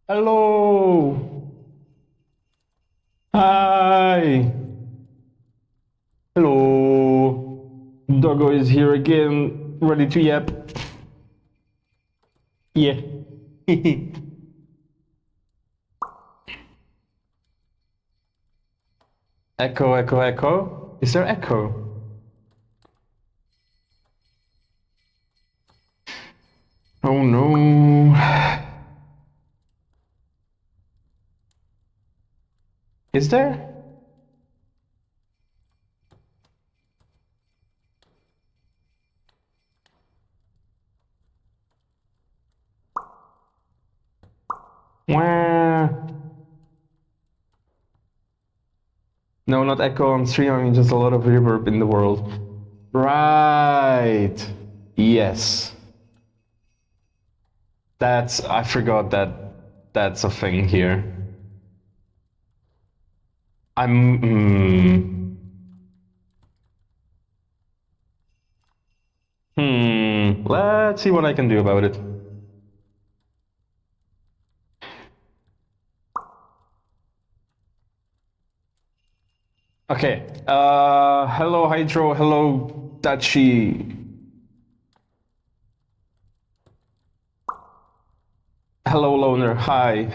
Hello. Hi. Hello. Doggo is here again, ready to yap. Yeah. Echo, echo, echo. Is there echo? Oh no. Is there? Wah. No, not echo on stream, I mean just a lot of reverb in the world. Right. Yes. I forgot that that's a thing here. I'm, let's see what I can do about it. Okay, hello Hydro, hello Dachi. Hello Loner, hi.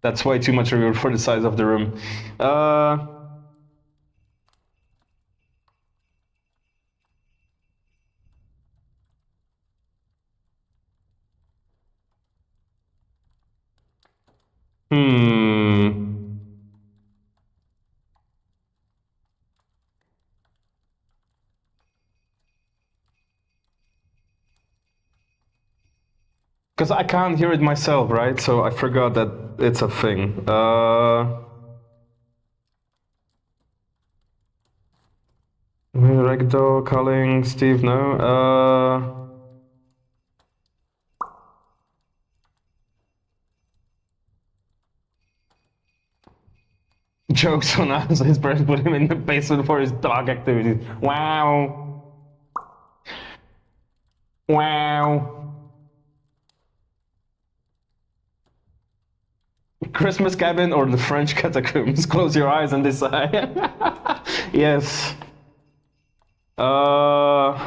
That's way too much reward for the size of the room. Hmm. Because I can't hear it myself, right? So I forgot that it's a thing. Ragdoll calling Steve, no. Jokes on us, his parents put him in the basement for his dog activities. Wow. Wow. Christmas cabin or the French catacombs? Close your eyes and decide. Yes. Uh.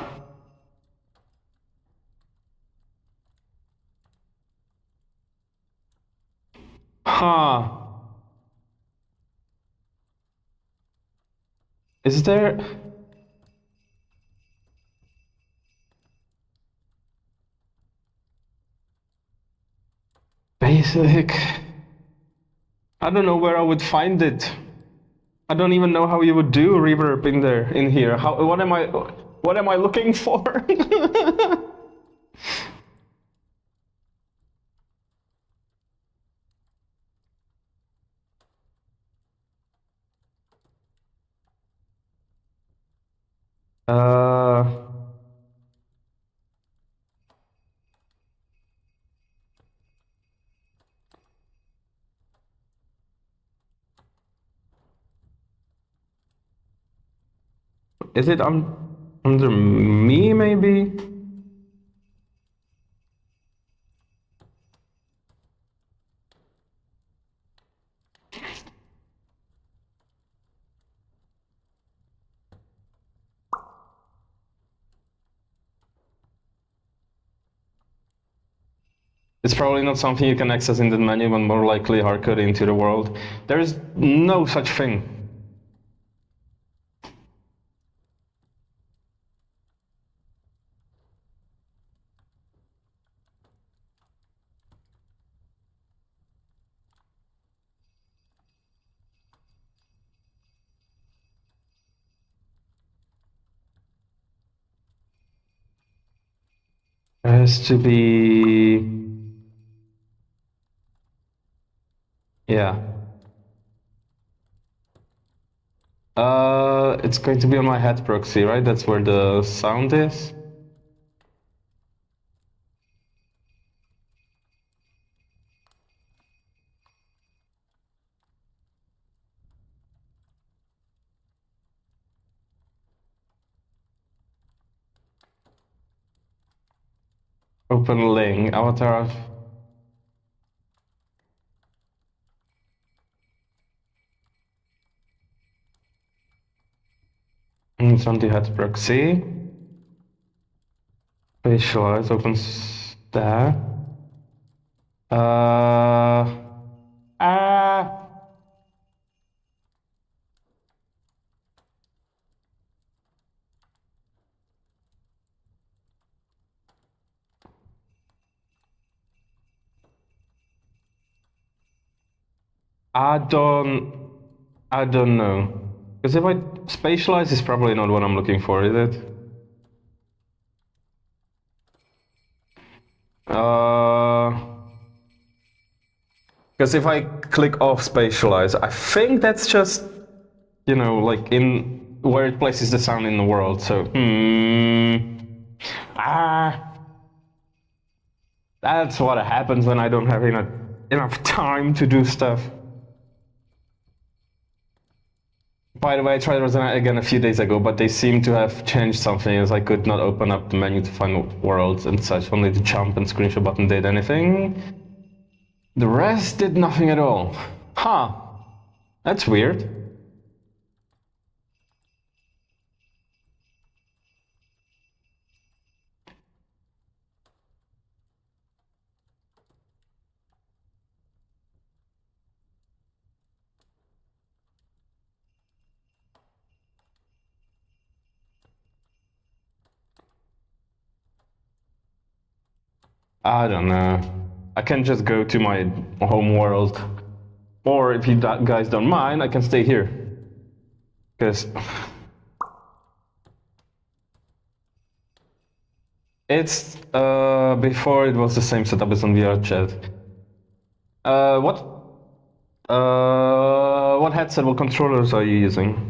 Huh. Is there. Basic. I don't know where I would find it. I don't even know how you would do reverb in there, in here. How? What am I? What am I looking for? uh. Is it under me, maybe? It's probably not something you can access in the menu, but more likely hardcode into the world. There is no such thing. There has to be. Yeah. It's going to be on my head proxy, right? That's where the sound is. Open link, avatar. opens anti-hat proxy. Spatialize opens that. Ah. I don't know. Because if I spatialize is probably not what I'm looking for, is it? Because if I click off spatialize, I think that's just, you know, like in where it places the sound in the world. So, that's what happens when I don't have enough time to do stuff. By the way, I tried Resonite again a few days ago, but they seem to have changed something as I could not open up the menu to find worlds and such. Only the jump and screenshot button did anything. The rest did nothing at all. Huh. That's weird. I don't know. I can just go to my home world. Or if you guys don't mind, I can stay here. Because it's before it was the same setup as on VR chat. What headset, what controllers are you using?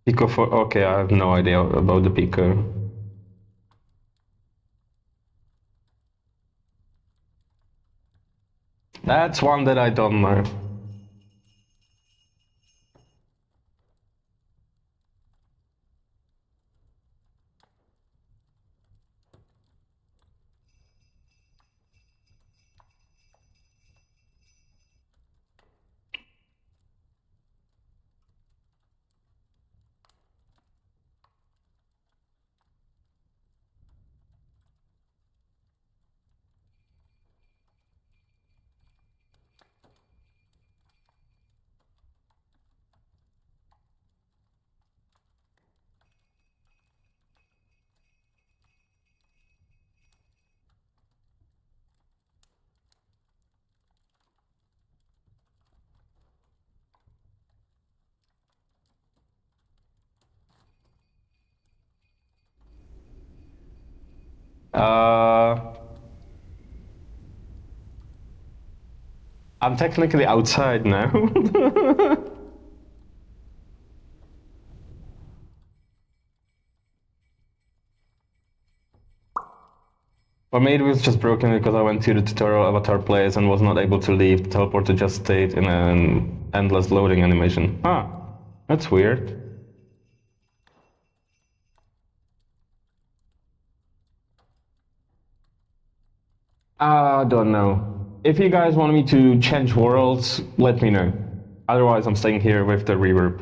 Pico for okay, I have no idea about the Pico. That's one that I don't know. I'm technically outside now. Or maybe it was just broken because I went to the tutorial avatar place and was not able to leave. The teleporter just stayed in an endless loading animation. Huh. That's weird. I don't know. If you guys want me to change worlds, let me know. Otherwise, I'm staying here with the reverb.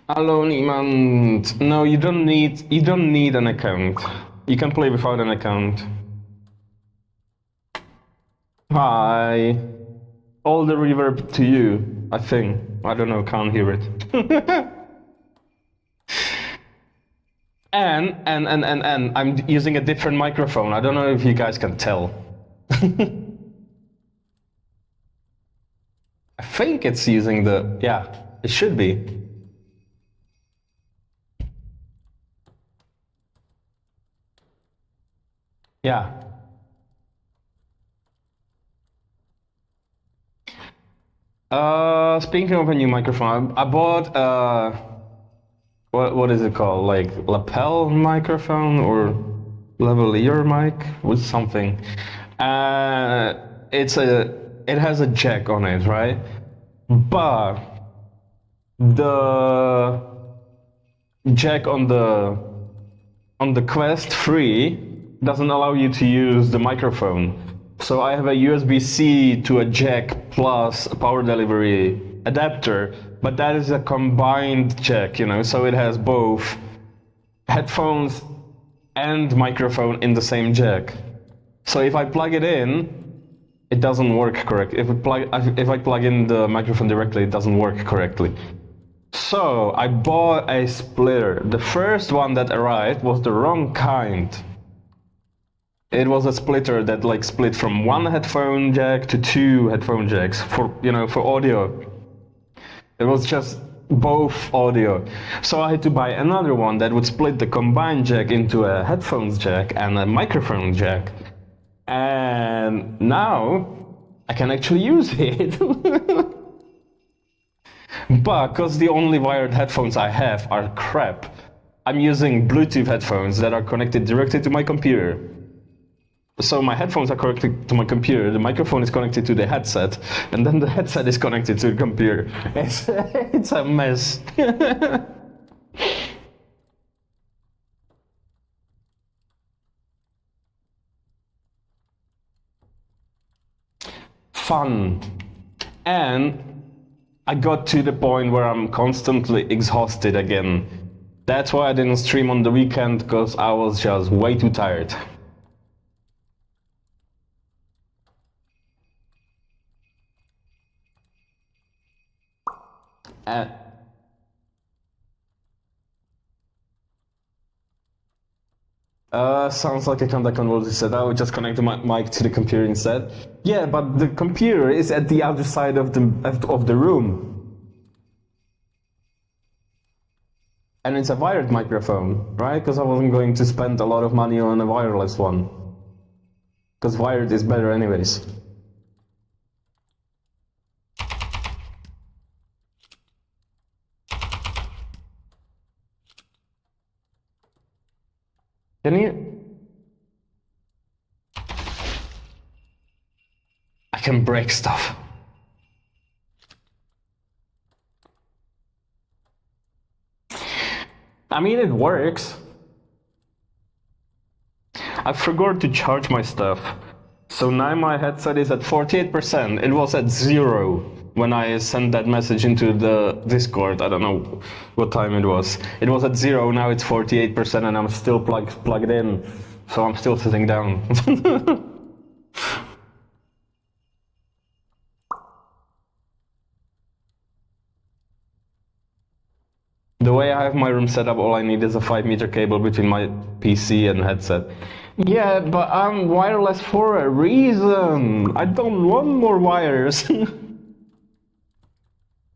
Hallo niemand. No, you don't need an account. You can play without an account. Hi. All the reverb to you, I think. I don't know, can't hear it. and I'm using a different microphone. I don't know if you guys can tell. I think it's using the, yeah, it should be. Yeah. Speaking of a new microphone, I bought what is it called? Like lapel microphone or lavalier mic with something. Uh, it's a it has a jack on it, right? But the jack on the Quest 3 doesn't allow you to use the microphone. So I have a USB-C to a jack plus a power delivery adapter, but that is a combined jack, you know, so it has both headphones and microphone in the same jack. So if I plug it in, it doesn't work correct. If I plug in the microphone directly, it doesn't work correctly. So I bought a splitter. The first one that arrived was the wrong kind. It was a splitter that like split from one headphone jack to two headphone jacks for, you know, for audio. It was just both audio. So I had to buy another one that would split the combined jack into a headphones jack and a microphone jack. And now I can actually use it. But because the only wired headphones I have are crap, I'm using Bluetooth headphones that are connected directly to my computer. So my headphones are connected to my computer, the microphone is connected to the headset, and then the headset is connected to the computer. It's a mess. Fun. And I got to the point where I'm constantly exhausted again. That's why I didn't stream on the weekend, because I was just way too tired. Uh, sounds like a contact on what you said. I would just connect the mic to the computer instead. Yeah, but the computer is at the other side of the room. And it's a wired microphone, right? Because I wasn't going to spend a lot of money on a wireless one. Because wired is better anyways. Can you? I can break stuff. I mean, it works. I forgot to charge my stuff. So now my headset is at 48%. It was at 0 when I sent that message into the Discord. I don't know what time it was. It was at 0, now it's 48%, and I'm still plugged in. So I'm still sitting down. The way I have my room set up, all I need is a 5-meter cable between my PC and headset. Yeah, but I'm wireless for a reason. I don't want more wires.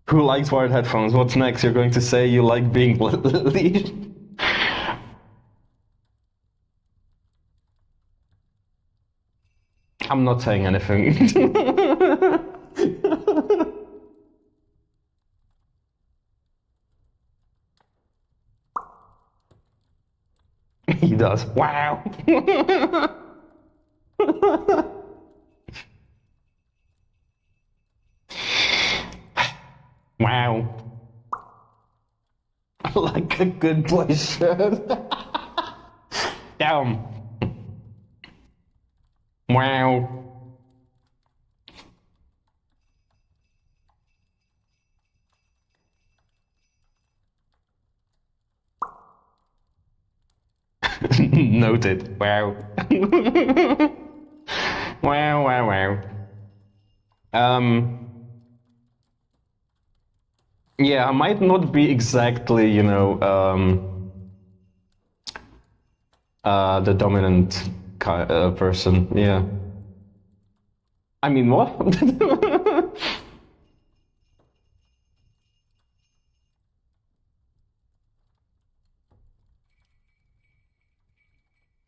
Who likes wired headphones? What's next? You're going to say you like being leashed? I'm not saying anything. He does. Wow. Wow. Like a good boy should. Damn. Wow. Noted. Wow. Wow, wow, wow. Yeah, I might not be exactly, you know, the dominant person. Yeah. I mean, what?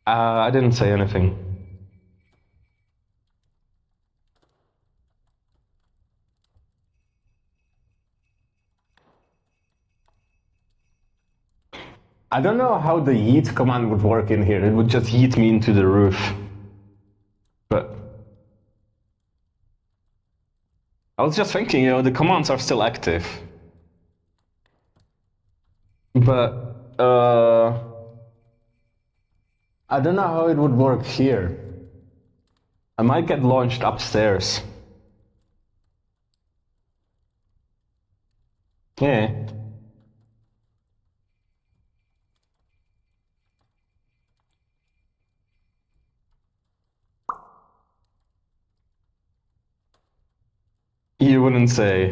I didn't say anything. I don't know how the yeet command would work in here. It would just yeet me into the roof. But I was just thinking, the commands are still active. But I don't know how it would work here. I might get launched upstairs. Yeah. You wouldn't say.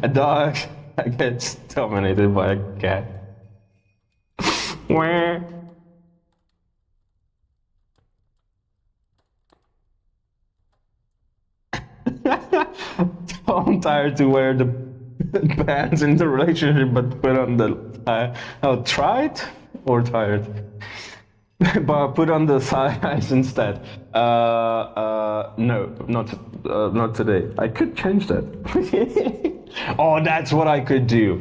A dog gets dominated by a cat. Where? I'm tired to wear the pants in the relationship, but put on the tried or tired, but put on the thighs instead. No, not today. I could change that. Oh, that's what I could do.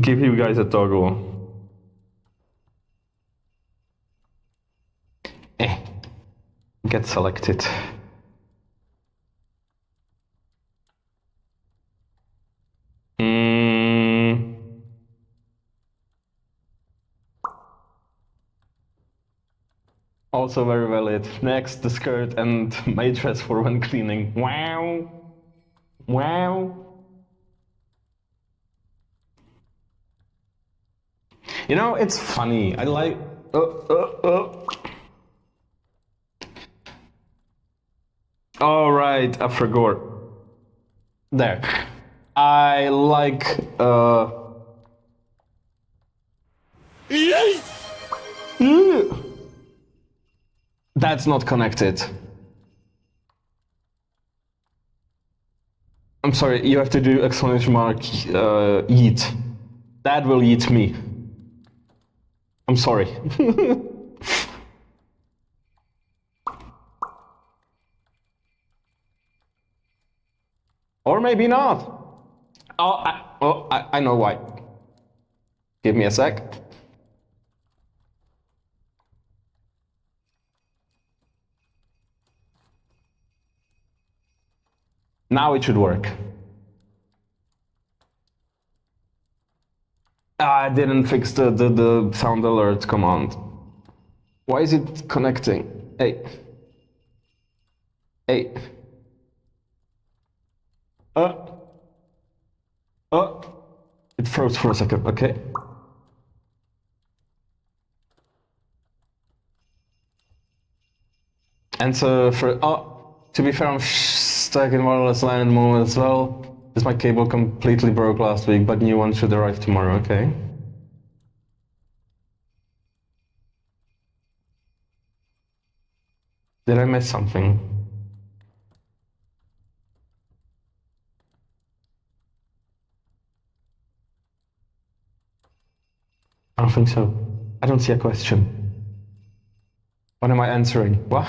Give you guys a toggle. Get selected. Also very valid. Next, the skirt and my dress for when cleaning. Wow. Wow. It's funny. I like. All right, I forgot. There. I like. That's not connected. I'm sorry, you have to do exclamation mark eat. That will eat me. I'm sorry. Or maybe not. I know why. Give me a sec. Now it should work. I didn't fix the sound alert command. Why is it connecting? Hey. Hey. It froze for a second, okay? And so to be fair, I'm stuck in wireless LAN at the moment as well. This my cable completely broke last week, but new one should arrive tomorrow, okay? Did I miss something? I don't think so. I don't see a question. What am I answering? What?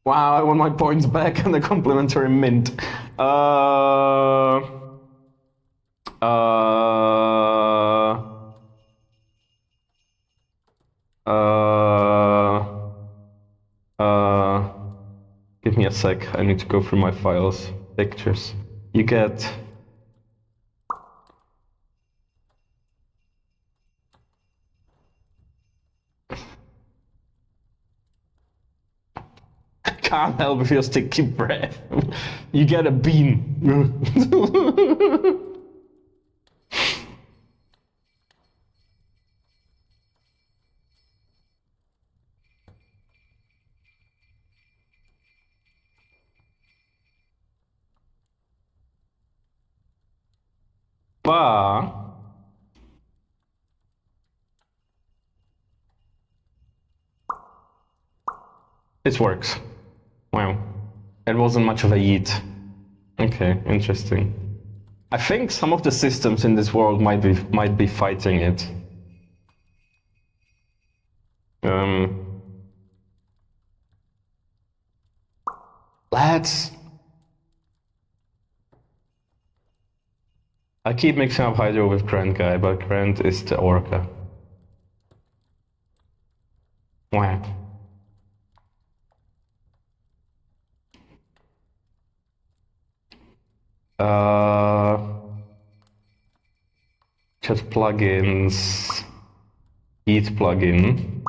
Wow, I want my points back and the complimentary mint. Give me a sec. I need to go through my files. Pictures. You get. Can't help if you stick keep breath. You get a bean. But it works. Wow. It wasn't much of a yeet. Okay, interesting. I think some of the systems in this world might be fighting it. Let's. I keep mixing up Hydro with Krent guy, but Krent is the Orca. Wow. Chat plugins. Heat plugin.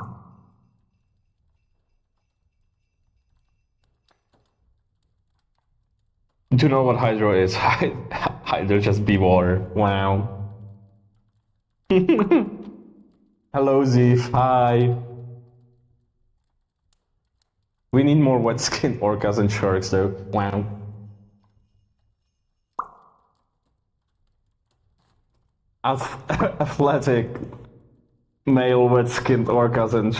Do you know what Hydro is? Hydro just be water. Wow. Hello, Zeef. Hi. We need more wet skin orcas and sharks, though. Wow. Athletic male wet skinned orcas and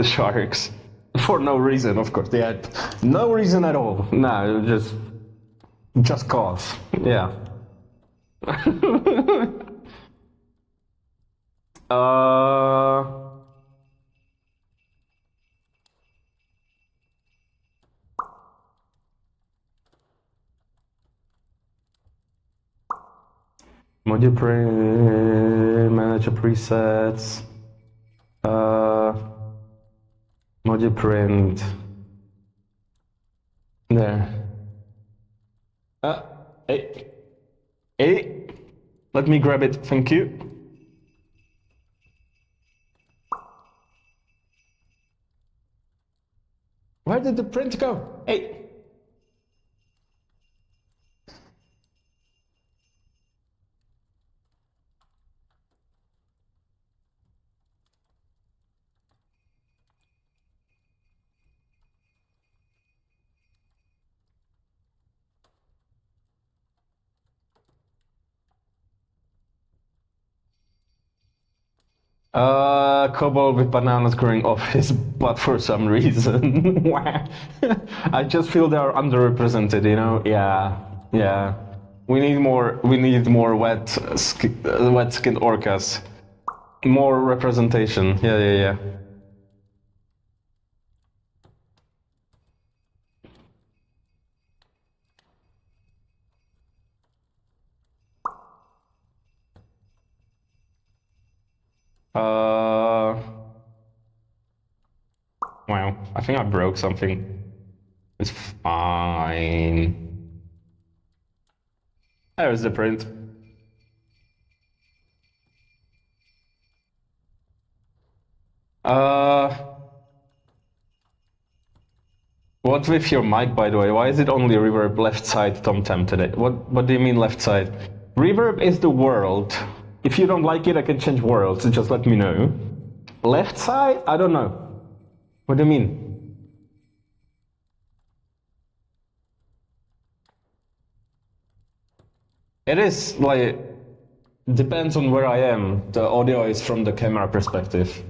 sharks. For no reason, of course. They had no reason at all. No, just cause. Yeah. uh Module manager presets. Module print. There. Hey. Hey. Let me grab it. Thank you. Where did the print go? Hey. Kobold with bananas growing off his butt for some reason. I just feel they are underrepresented, you know? Yeah, yeah. We need more wet skinned orcas. More representation. Yeah, yeah, yeah. Wow. I think I broke something. It's fine. There's the print. Uh, what with your mic, by the way? Why is it only reverb left side tom-tam today? What do you mean left side? Reverb is the world. If you don't like it, I can change worlds. Just let me know. Left side? I don't know. What do you mean? It is like depends on where I am. The audio is from the camera perspective.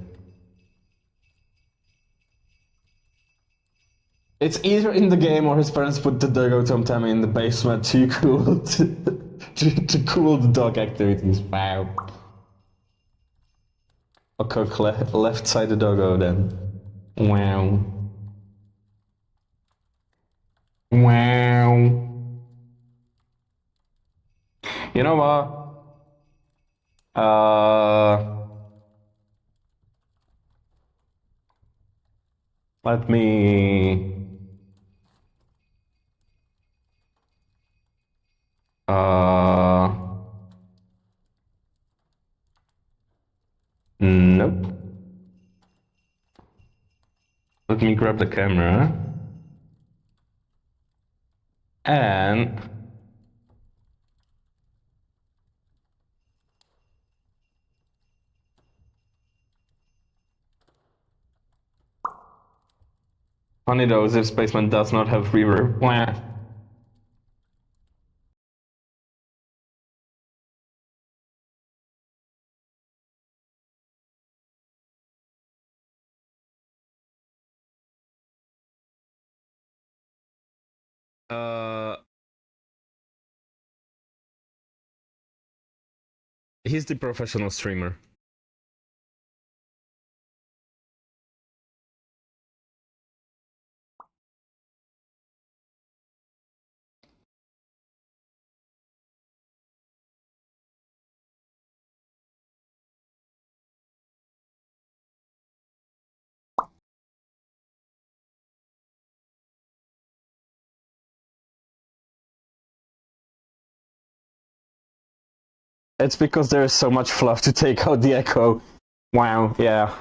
It's either in the game or his parents put the Dogo Tom Tammy in the basement to cool to cool the dog activities. Wow. Okay, left side the doggo then. Wow. Wow. You know what? Let me. Nope. Let me grab the camera. And. Funny though, Zip Spaceman does not have reverb. Wah. He's the professional streamer. It's because there is so much fluff to take out the echo. Wow, yeah.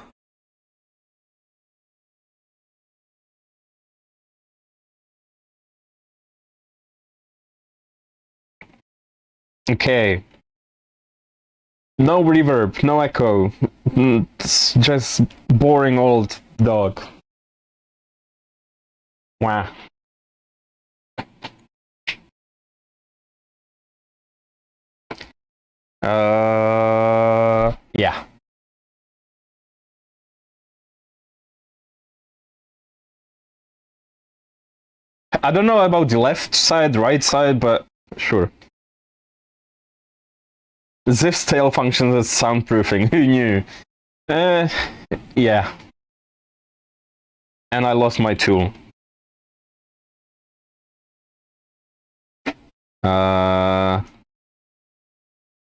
Okay. No reverb, no echo. It's just boring old dog. Wow. Yeah. I don't know about the left side, right side, but sure. Ziff's tail functions as soundproofing. Who knew? Yeah. And I lost my tool. I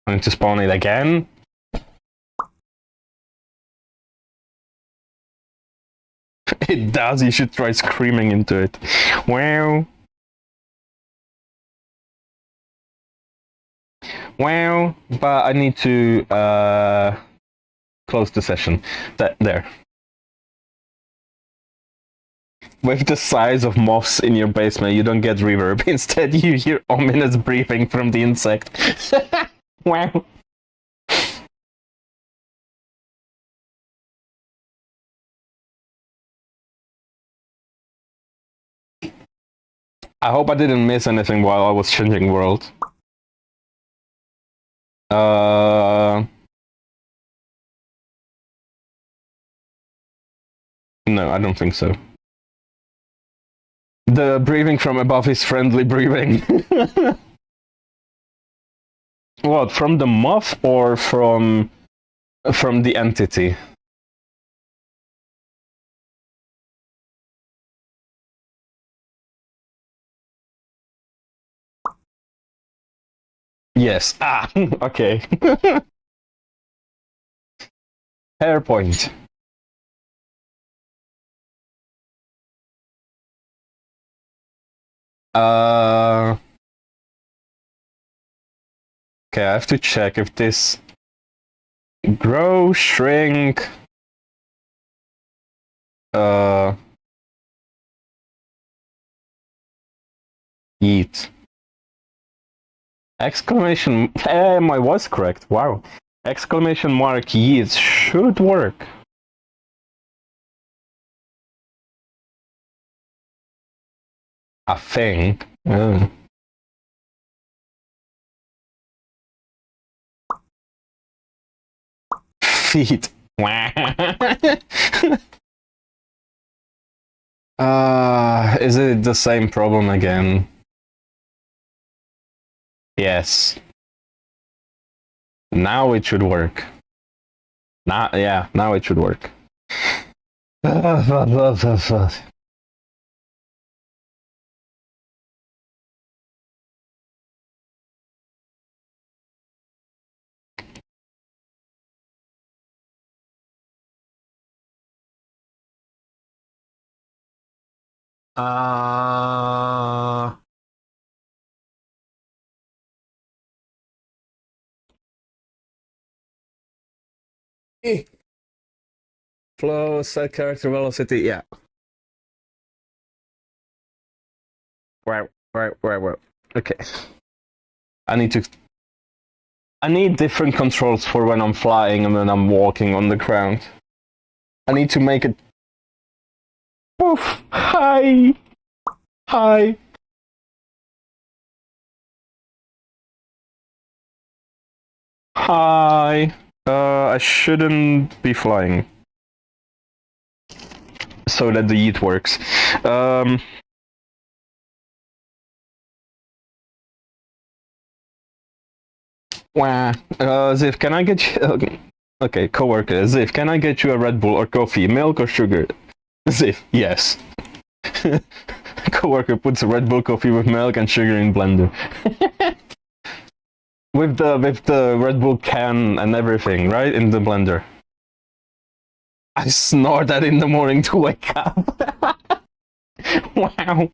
need to spawn it again. It does, you should try screaming into it. Wow. Wow. But I need to close the session. There. With the size of moths in your basement, you don't get reverb. Instead, you hear ominous breathing from the insect. Wow. I hope I didn't miss anything while I was changing world. No, I don't think so. The breathing from above is friendly breathing. What, from the moth or from the entity? Yes. Ah, okay. Hair point. Okay, I have to check if this grow, shrink, eat. Exclamation, my voice correct, wow. Exclamation mark yeet should work. A thing. Feet. Is it the same problem again? Yes. Now it should work. Yeah, now it should work. Flow, set character velocity, yeah. Right. Okay. I need different controls for when I'm flying and when I'm walking on the ground. I need to make it. Oof! Hi! Hi! Hi! I shouldn't be flying. So that the yeet works. Wow. Ziv, can I get you... Okay, coworker. Ziv, can I get you a Red Bull or coffee, milk or sugar? Ziv, yes. Coworker puts a Red Bull coffee with milk and sugar in blender. with the Red Bull can and everything, right? In the blender. I snort that in the morning to wake up. Wow.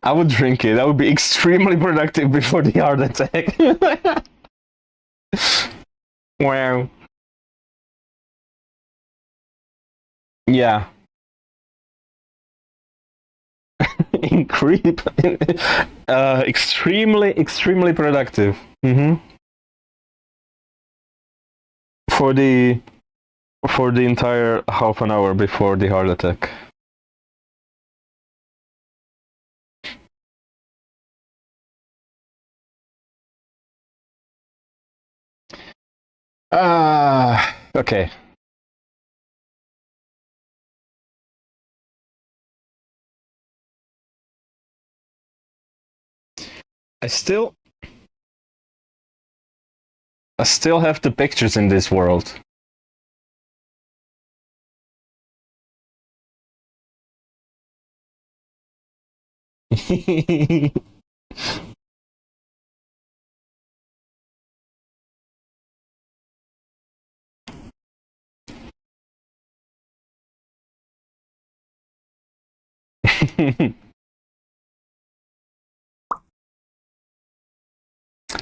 I would drink it. I would be extremely productive before the heart attack. Wow. Yeah. In creep. Extremely productive. For the entire half an hour before the heart attack. Okay. I still have the pictures in this world.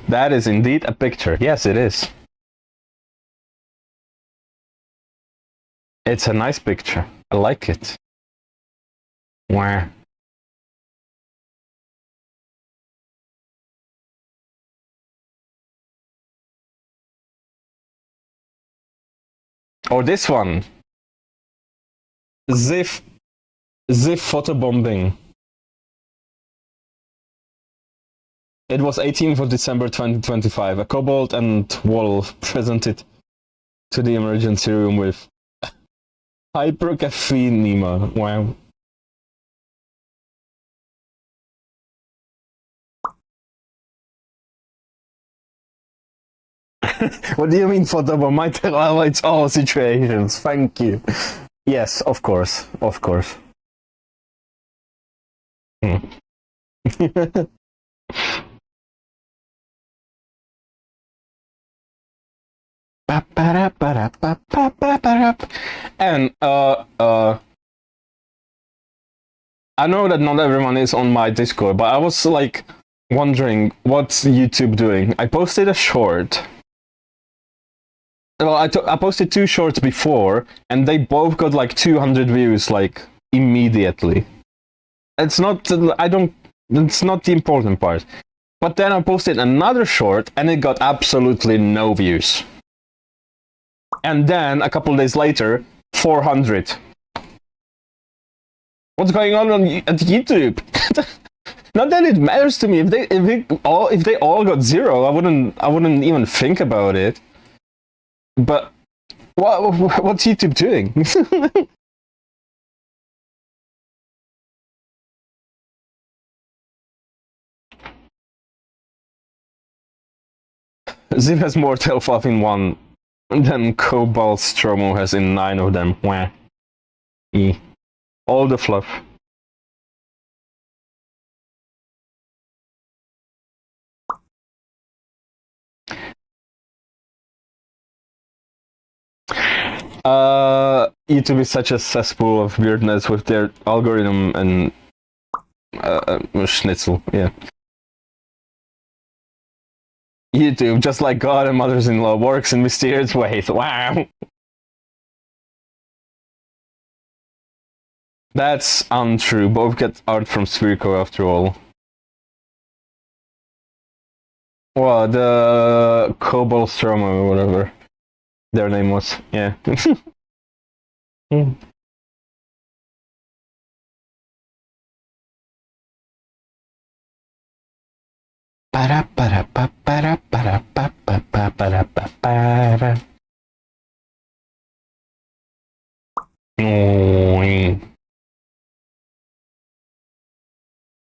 That is indeed a picture. Yes, it is. It's a nice picture. I like it. Wow. Or this one. Ziff photobombing. It was 18th of December 2025. A kobold and wolf presented to the emergency room with hypercaphaemia. Wow. What do you mean photobomb? Might highlights all situations. Thank you. Yes, of course. Of course. And I know that not everyone is on my Discord, but I was like wondering what's YouTube doing. I posted a short. Well, I posted 2 shorts before, and they both got like 200 views like immediately. It's not the important part. But then I posted another short, and it got absolutely no views. And then a couple days later, 400. What's going on at YouTube? Not that it matters to me. If they all got 0, I wouldn't even think about it. But what's YouTube doing? Ziv has more tail fluff in 1 than Cobalt Stromo has in 9 of them. Wah. All the fluff. YouTube is such a cesspool of weirdness with their algorithm and schnitzel, yeah. YouTube, just like God and mothers-in-law, works in mysterious ways. Wow. That's untrue. Both get art from Spherico after all. Well, the Cobalt Stromo or whatever their name was. Yeah.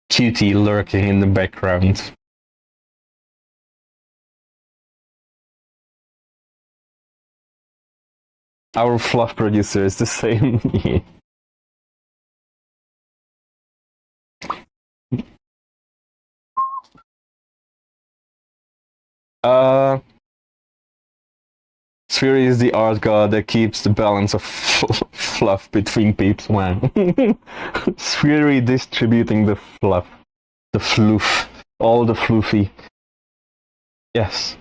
Cutie lurking in the background. Our fluff producer is the same. Sphere is the art god that keeps the balance of fluff between peeps. Wow. Sphere distributing the fluff. The floof. All the floofy. Yes.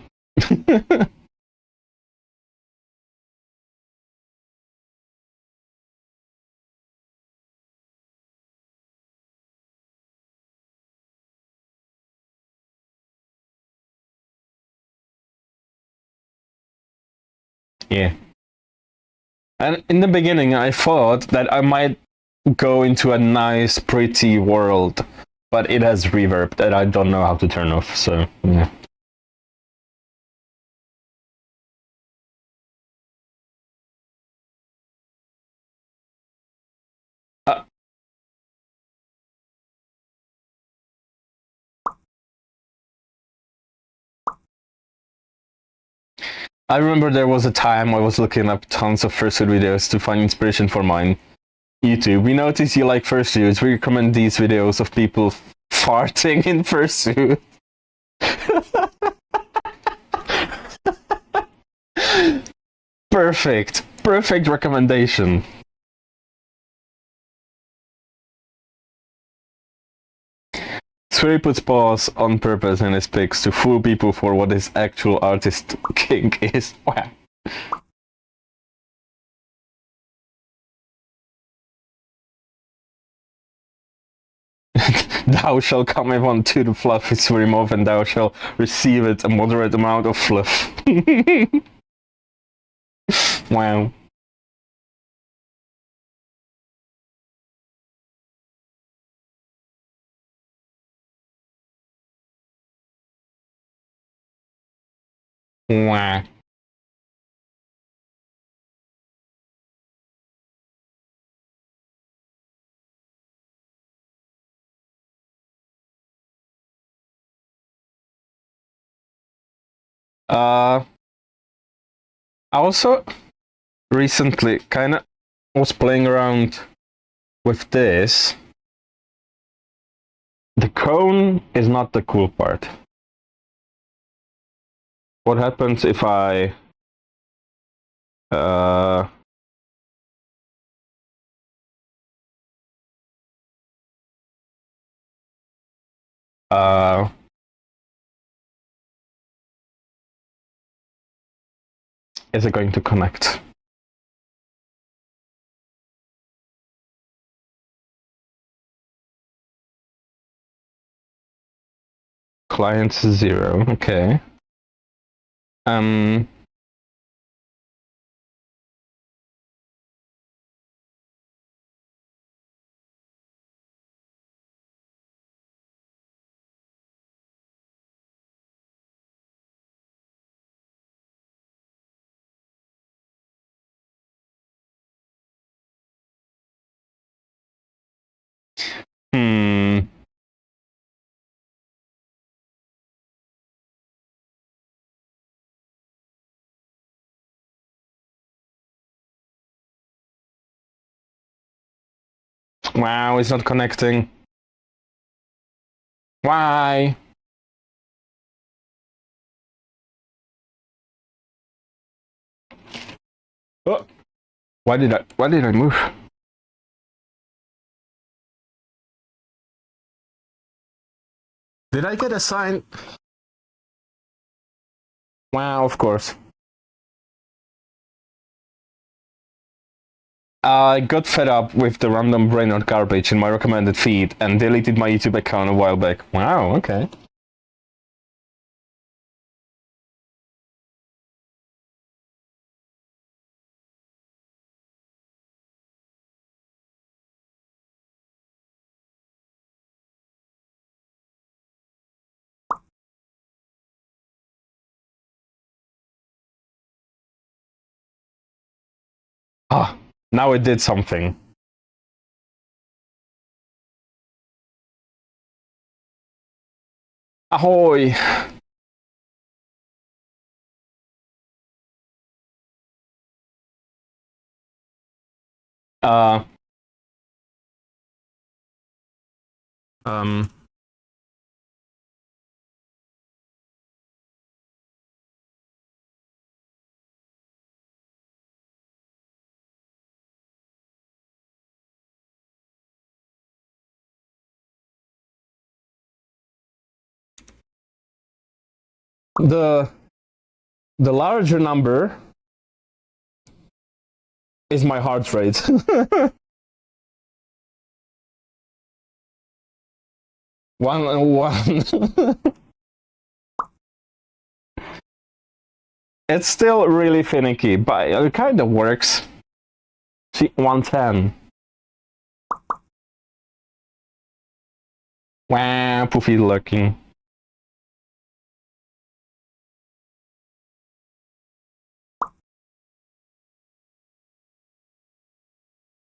Yeah. And in the beginning, I thought that I might go into a nice, pretty world, but it has reverb that I don't know how to turn off, so yeah. Uh, I remember there was a time I was looking up tons of fursuit videos to find inspiration for mine. YouTube, we notice you like fursuits. We recommend these videos of people farting in fursuit. Perfect recommendation. Swery puts pause on purpose in his pics to fool people for what his actual artist kink is. Wow. Thou shalt come everyone to the fluffy Swery mouth, and thou shalt receive it a moderate amount of fluff. Wow. Wow. I also recently kind of was playing around with this. The cone is not the cool part. What happens if I uh, uh, is it going to connect? Clients 0. Okay. Um. Hmm. Wow, it's not connecting. Why? Oh. Why did I move? Did I get a sign? Wow, of course. I got fed up with the random brainrot garbage in my recommended feed and deleted my YouTube account a while back. Wow, okay. Ah, now it did something. Ahoy! Uh, um, The larger number is my heart rate. One and one. It's still really finicky, but it kind of works. See, 110. Wow, Poofy looking.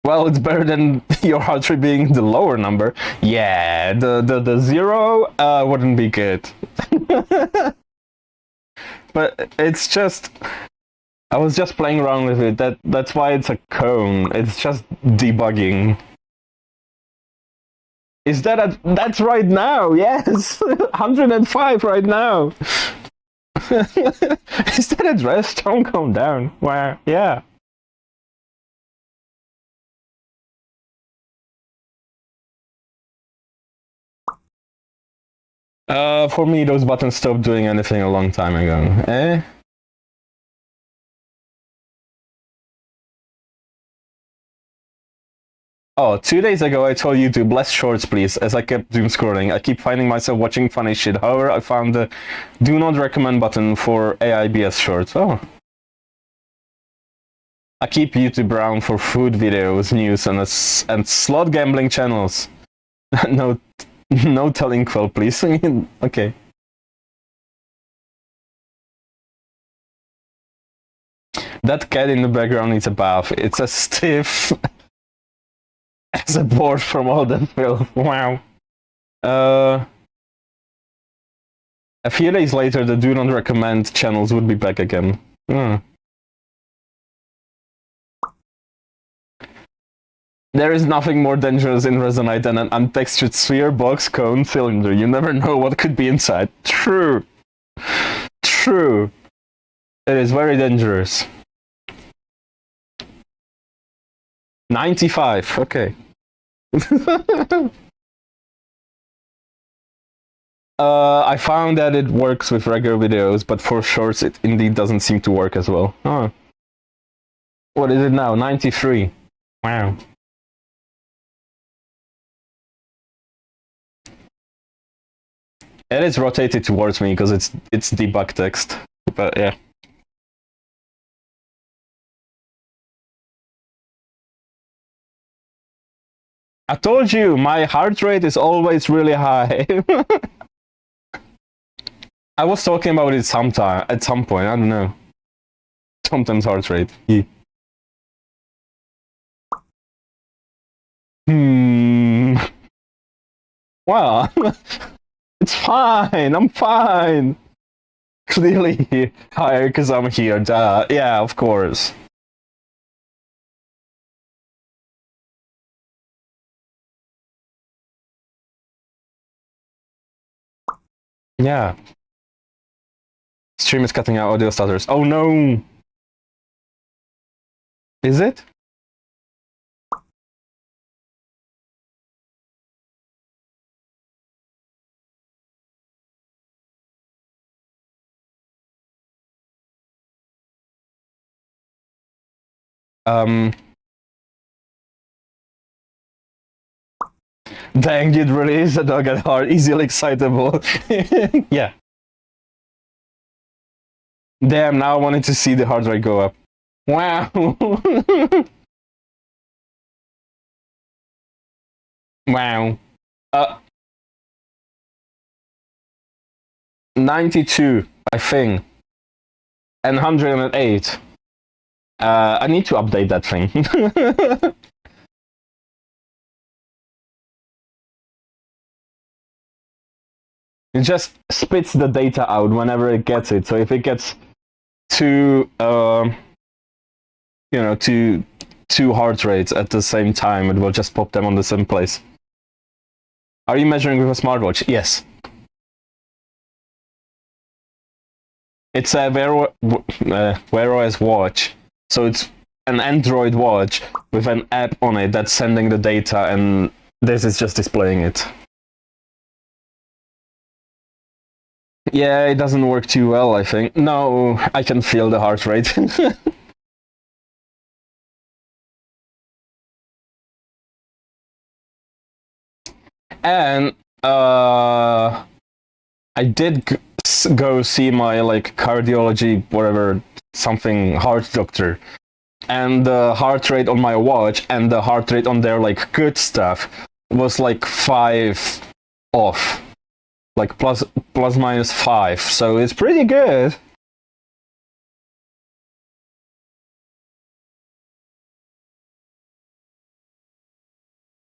Well, it's better than your heart rate being the lower number. Yeah, the zero wouldn't be good. But it's just, I was just playing around with it. That's why it's a cone. It's just debugging. Is that that's right now? Yes, 105 right now. Is that a dress? Don't calm down. Wow, yeah. For me, those buttons stopped doing anything a long time ago. Eh? Oh, 2 days ago I told YouTube, less shorts please, as I kept doom scrolling. I keep finding myself watching funny shit. However, I found the do not recommend button for AIBS shorts. Oh. I keep YouTube around for food videos, news, and slot gambling channels. No, no telling quell, please. Okay. That cat in the background needs a bath. It's as stiff as a board from all that filth. Wow. A few days later, the do not recommend channels would be back again. There is nothing more dangerous in Resonite than an untextured sphere, box, cone, cylinder. You never know what could be inside. True. True. It is very dangerous. 95, okay. I found that it works with regular videos, but for shorts it indeed doesn't seem to work as well. Oh. What is it now? 93. Wow. It is rotated towards me because it's debug text, but yeah. I told you, my heart rate is always really high. I was talking about it sometime, at some point, I don't know. Sometimes heart rate. Yeah. Well, it's fine, I'm fine. Clearly higher because I'm here, duh. Yeah, of course. Yeah. Stream is cutting out audio stutters. Oh no! Is it? Dang, it really is a dog at heart, easily excitable. Yeah. Damn, now I wanted to see the heart rate go up. Wow. Wow. 92, I think. And 108. I need to update that thing. It just spits the data out whenever it gets it. So if it gets two heart rates at the same time, it will just pop them on the same place. Are you measuring with a smartwatch? Yes. It's a Wear OS watch, so it's an Android watch with an app on it that's sending the data, and this is just displaying it. Yeah, it doesn't work too well, I think. No, I can feel the heart rate. And I did go see my like cardiology, whatever, something heart doctor, and the heart rate on my watch and the heart rate on their like good stuff was like 5 off, like plus minus 5. So it's pretty good.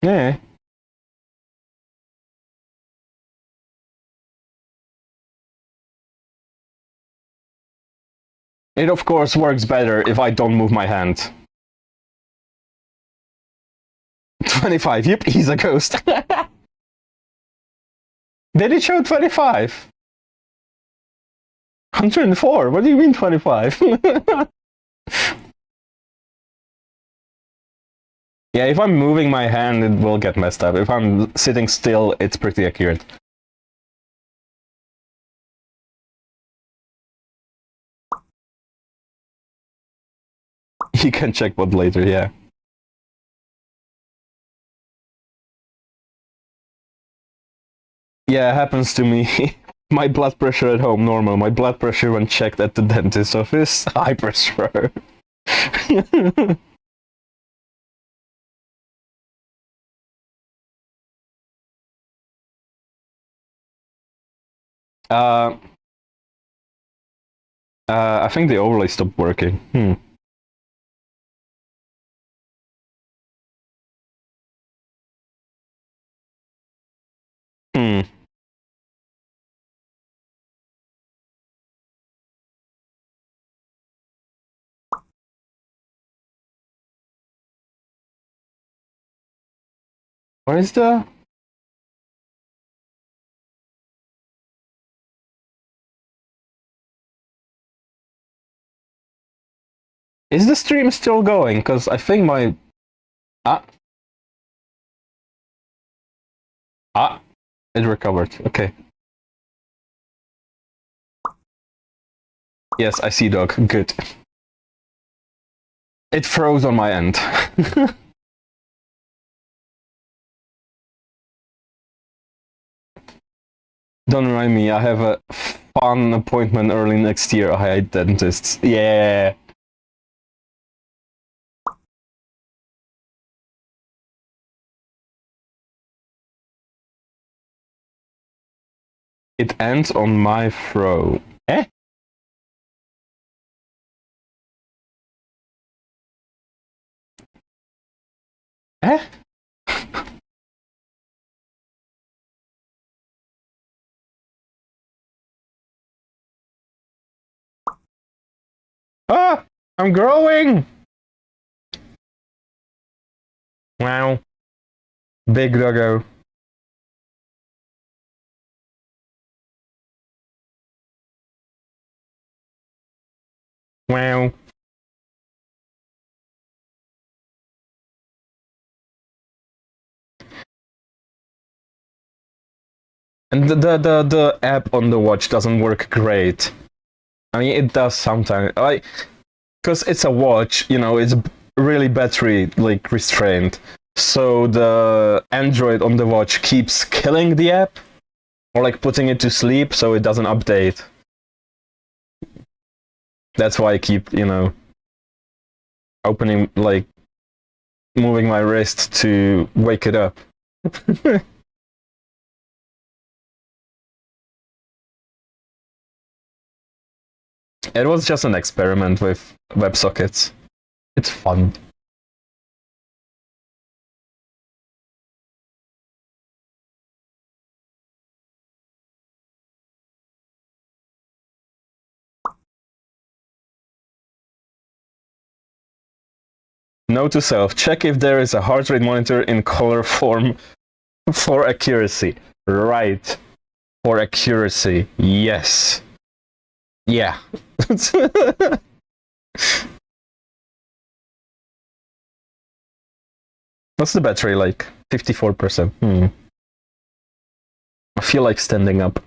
Yeah. It of course works better if I don't move my hand. 25. Yep, he's a ghost. Did it show 25? 104. What do you mean 25? Yeah, if I'm moving my hand, it will get messed up. If I'm sitting still, it's pretty accurate. You can check what later, yeah. Yeah, it happens to me. My blood pressure at home, normal. My blood pressure when checked at the dentist office, high pressure. uh, I think the overlay stopped working. Hmm. Where is the... Is the stream still going? Because I think my... Ah. Ah. It recovered. Okay. Yes, I see, dog. Good. It froze on my end. Don't remind me, I have a fun appointment early next year. I hate dentists. Yeah. It ends on my throw. Eh? Eh? Ah! I'm growing! Wow. Big doggo. Wow. And the app on the watch doesn't work great. I mean, it does sometimes. Like, because it's a watch, you know, it's really battery like restrained. So the Android on the watch keeps killing the app or like putting it to sleep so it doesn't update. That's why I keep, you know, opening, like, moving my wrist to wake it up. It was just an experiment with WebSockets. It's fun. Note to self, check if there is a heart rate monitor in color form for accuracy. Right. For accuracy. Yes. Yeah. What's the battery like? 54%. I feel like standing up.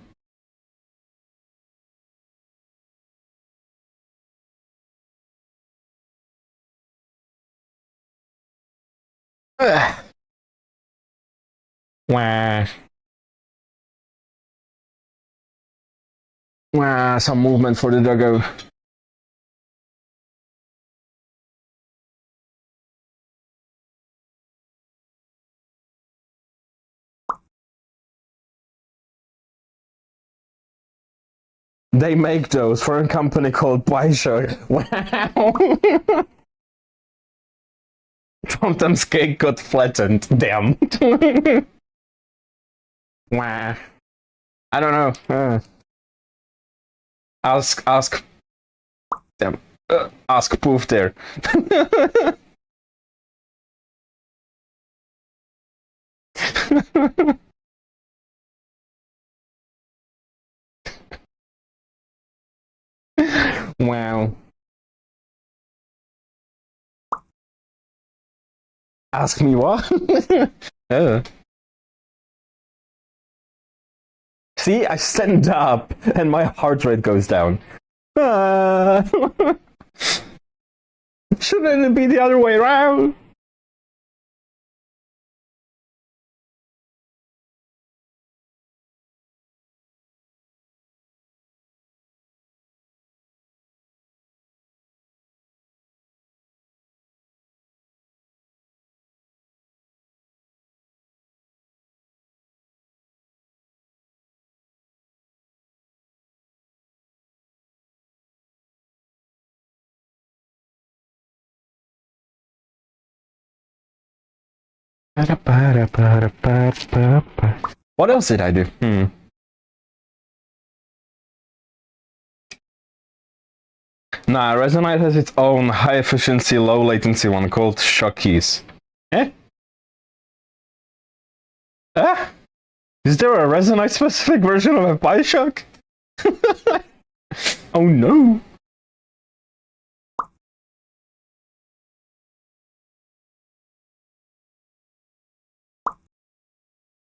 Wah. Wah, some movement for the doggo. They make those for a company called Bioshock. Wow. Phantom's cake got flattened. Damn. Wah. I don't know. Ask. Damn. Ask Poof there. Wow. Ask me what? See, I stand up and my heart rate goes down. Shouldn't it be the other way around? What else did I do? Nah, Resonite has its own high efficiency, low latency one called shock keys. Eh? Ah? Is there a Resonite specific version of a Bioshock? Oh no.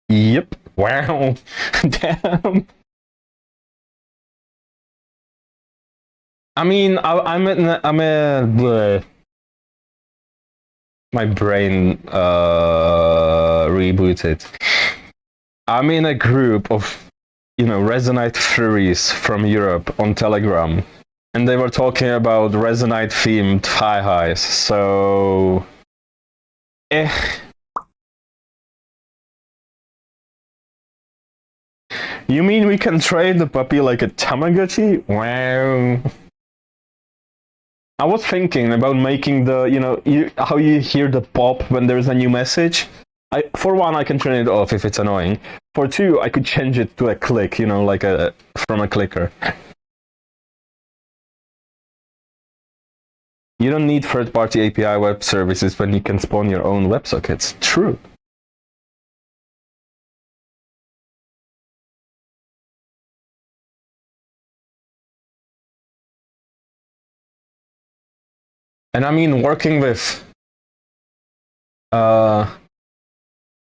Yep. Wow. Damn. I mean, I'm a bleh. My brain rebooted. I'm in a group of, Resonite furries from Europe on Telegram, and they were talking about Resonite themed hi-his. So, You mean we can trade the puppy like a Tamagotchi? Wow. I was thinking about making the, how you hear the pop when there's a new message. For one, I can turn it off if it's annoying. For two, I could change it to a click, like from a clicker. You don't need third-party API web services when you can spawn your own WebSockets. True. And I mean, working with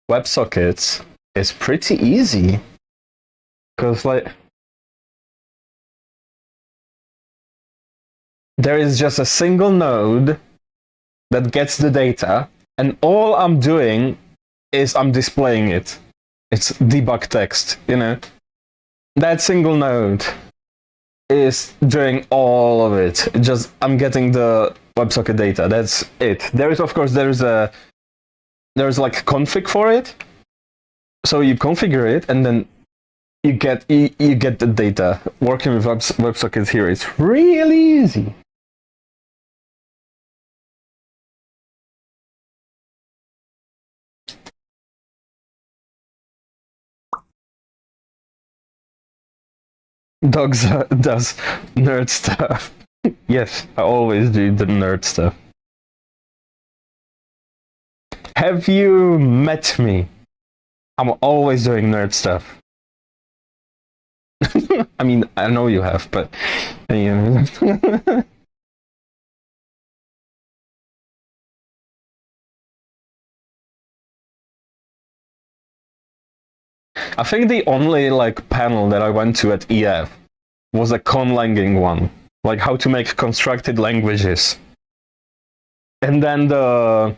WebSockets is pretty easy. Because, there is just a single node that gets the data, and all I'm doing is I'm displaying it. It's debug text, That single node is doing all of it. Just I'm getting the WebSocket data. That's it. There's like config for it. So you configure it, and then you get the data. Working with WebSockets here is really easy. Dogs does nerd stuff. Yes, I always do the nerd stuff. Have you met me? I'm always doing nerd stuff. I mean, I know you have, but I think the only panel that I went to at EF was a conlanging one, like how to make constructed languages. And then the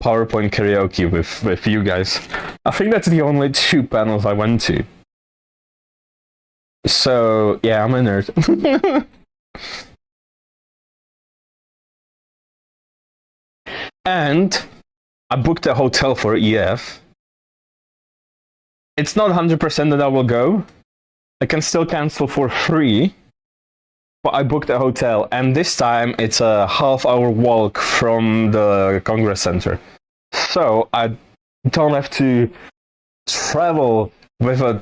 PowerPoint karaoke with you guys. I think that's the only 2 panels I went to. So yeah, I'm a nerd. And I booked a hotel for EF. It's not 100% that I will go. I can still cancel for free. But I booked a hotel, and this time it's a half-hour walk from the Congress Center. So I don't have to travel with a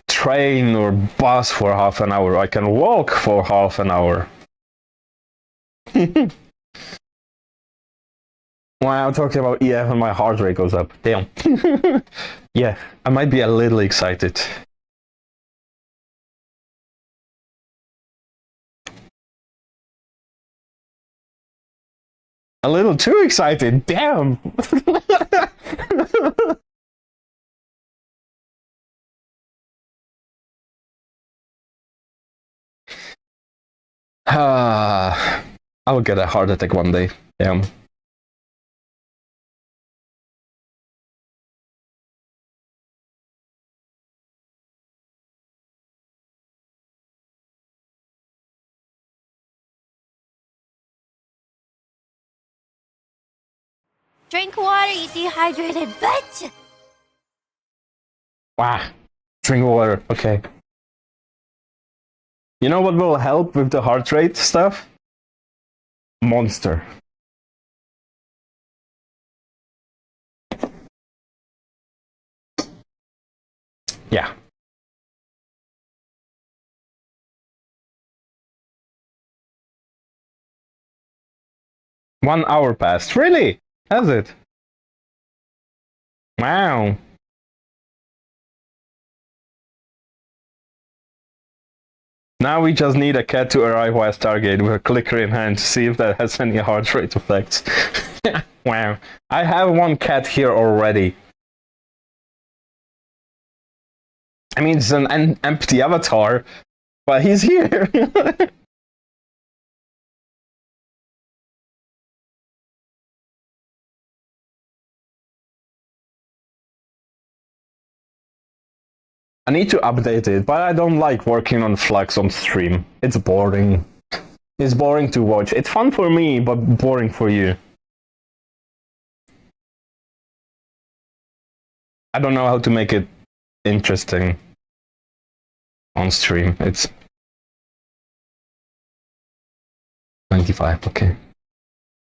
train or bus for half an hour. I can walk for half an hour. Wow, talking about EF and my heart rate goes up. Damn. Yeah, I might be a little excited. A little too excited. Damn. I will get a heart attack one day. Damn. Drink water, you dehydrated bitch! Wow. Drink water. Okay. You know what will help with the heart rate stuff? Monster. Yeah. One hour passed. Really? Has it? Wow. Now we just need a cat to arrive at Stargate with a clicker in hand to see if that has any heart rate effects. Wow. I have one cat here already. I mean, it's an empty avatar, but he's here. I need to update it, but I don't like working on Flux on stream. It's boring. It's boring to watch. It's fun for me, but boring for you. I don't know how to make it interesting on stream. It's 95, okay.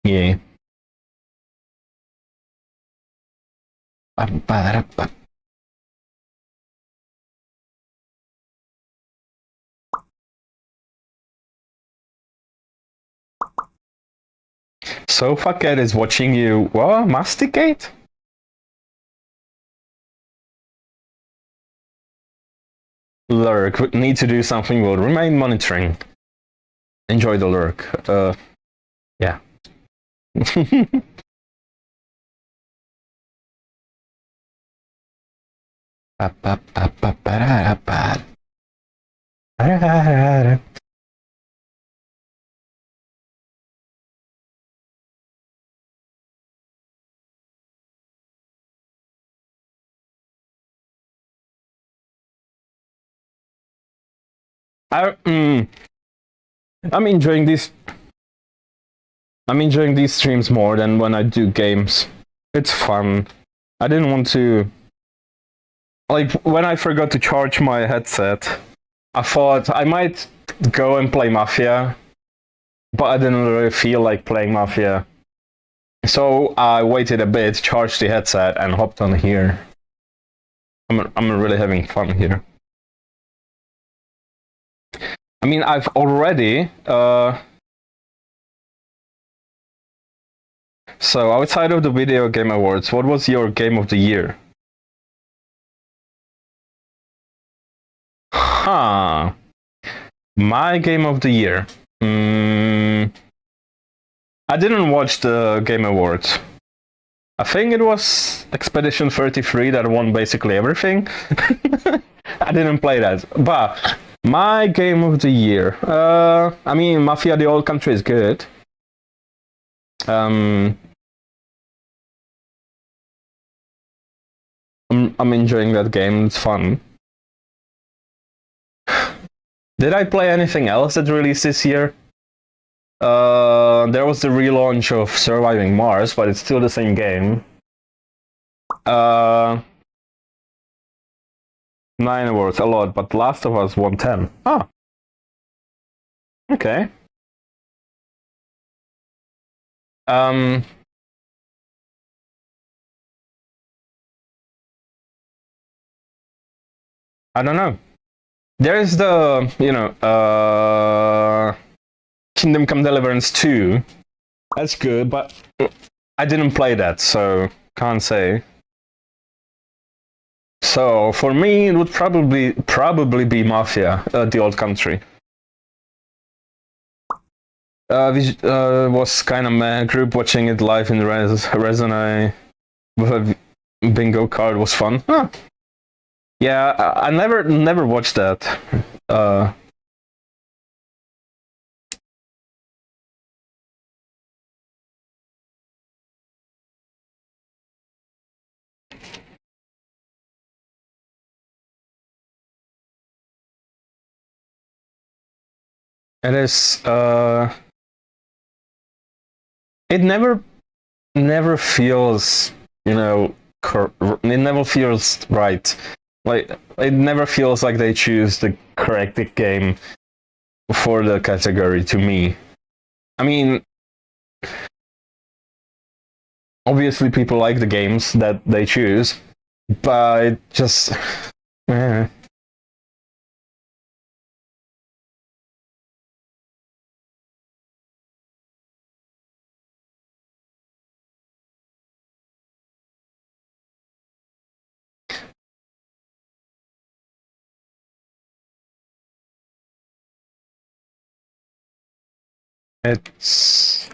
Yeah. So Fuckhead is watching you, what, masticate? Lurk, need to do something, will remain monitoring. Enjoy the lurk. Yeah. I'm enjoying this. I'm enjoying these streams more than when I do games. It's fun. I didn't want to. Like, when I forgot to charge my headset, I thought I might go and play Mafia, but I didn't really feel like playing Mafia. So I waited a bit, charged the headset, and hopped on here. I'm really having fun here. I mean, I've already... So, outside of the Video Game Awards, what was your game of the year? Huh. My game of the year. I didn't watch the Game Awards. I think it was Expedition 33 that won basically everything. I didn't play that. But my game of the year. I mean, Mafia the Old Country is good. I'm enjoying that game. It's fun. Did I play anything else that released this year? There was the relaunch of Surviving Mars, but it's still the same game. 9 awards, a lot, but Last of Us won 10. Ah. Okay. I don't know. There's the, Kingdom Come Deliverance 2. That's good, but I didn't play that, so can't say. So for me, it would probably be Mafia, the old country. Was kind of meh. Group watching it live in Resonite with a bingo card was fun. Huh. Yeah, I never watched that. It is. It never feels, it never feels right. Like, it never feels like they choose the correct game for the category to me. I mean, obviously people like the games that they choose, but it just... It's...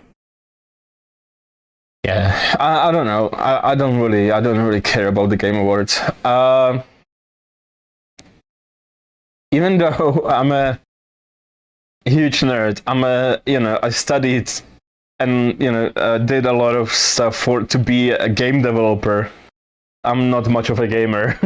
Yeah, I don't know. I don't really care about the Game Awards. Even though I'm a huge nerd, I studied and did a lot of stuff to be a game developer. I'm not much of a gamer.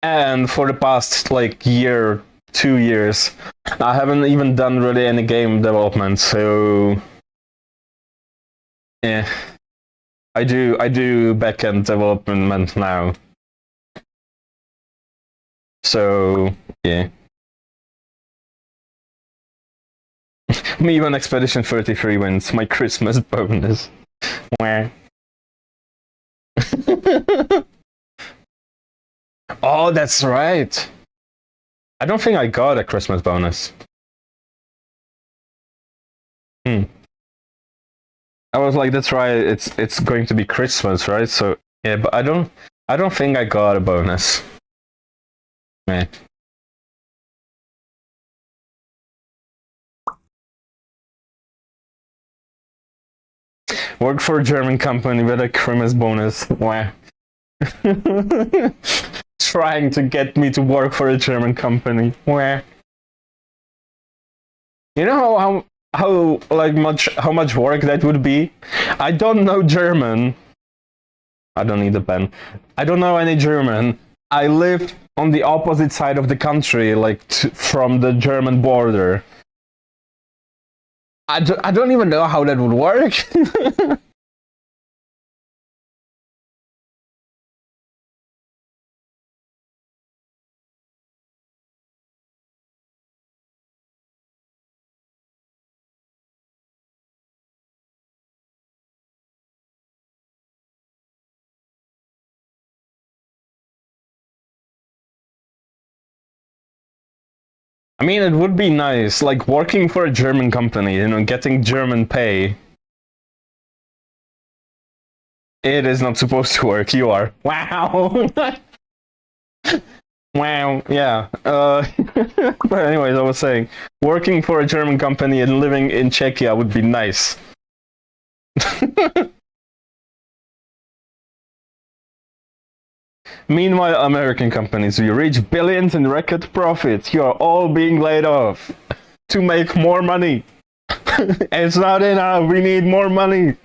And for the past 2 years, I haven't even done really any game development, so yeah. I do backend development now. So yeah. Me when Expedition 33 wins, my Christmas bonus. Where? Oh, that's right. I don't think I got a Christmas bonus. I was like, that's right. It's going to be Christmas, right? So yeah, but I don't think I got a bonus. Yeah. Work for a German company with a Christmas bonus. Why? Trying to get me to work for a German company. Where? You know how much work that would be? I don't know German. I don't need a pen. I don't know any German. I live on the opposite side of the country, from the German border. I don't even know how that would work. I mean, it would be nice, working for a German company, getting German pay. It is not supposed to work, you are. Wow! Wow, yeah. But anyways, I was saying, working for a German company and living in Czechia would be nice. Meanwhile, American companies, we reach billions in record profits. You are all being laid off to make more money. It's not enough. We need more money.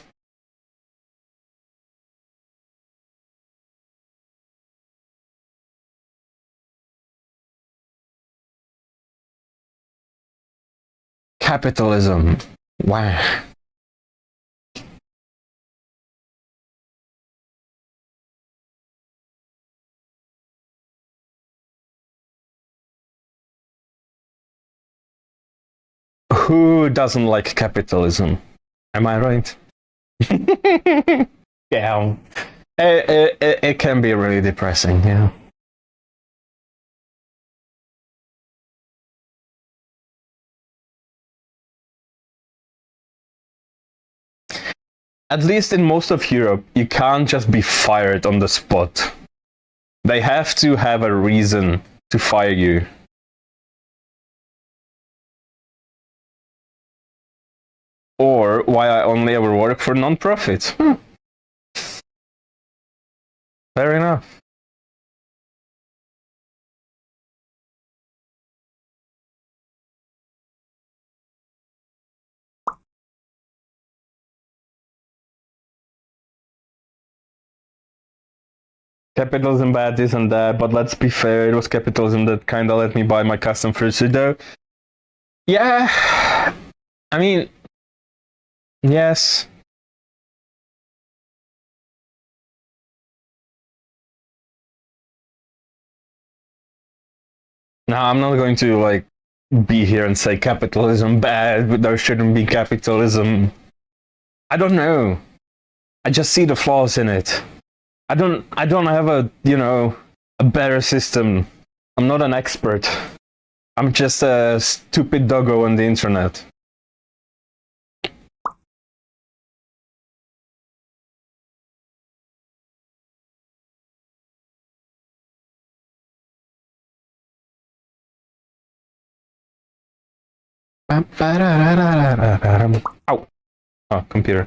Capitalism. Wow. Who doesn't like capitalism? Am I right? Yeah. It can be really depressing, yeah. At least in most of Europe, you can't just be fired on the spot. They have to have a reason to fire you. Or why I only ever work for non-profits. Fair enough. Capitalism bad, this and that, but let's be fair, it was capitalism that kinda let me buy my custom though. Yeah, I mean, yes. No, I'm not going to like be here and say capitalism bad, but there shouldn't be capitalism. I don't know. I just see the flaws in it. I don't have a, a better system. I'm not an expert. I'm just a stupid doggo on the internet. Ow. Oh, computer.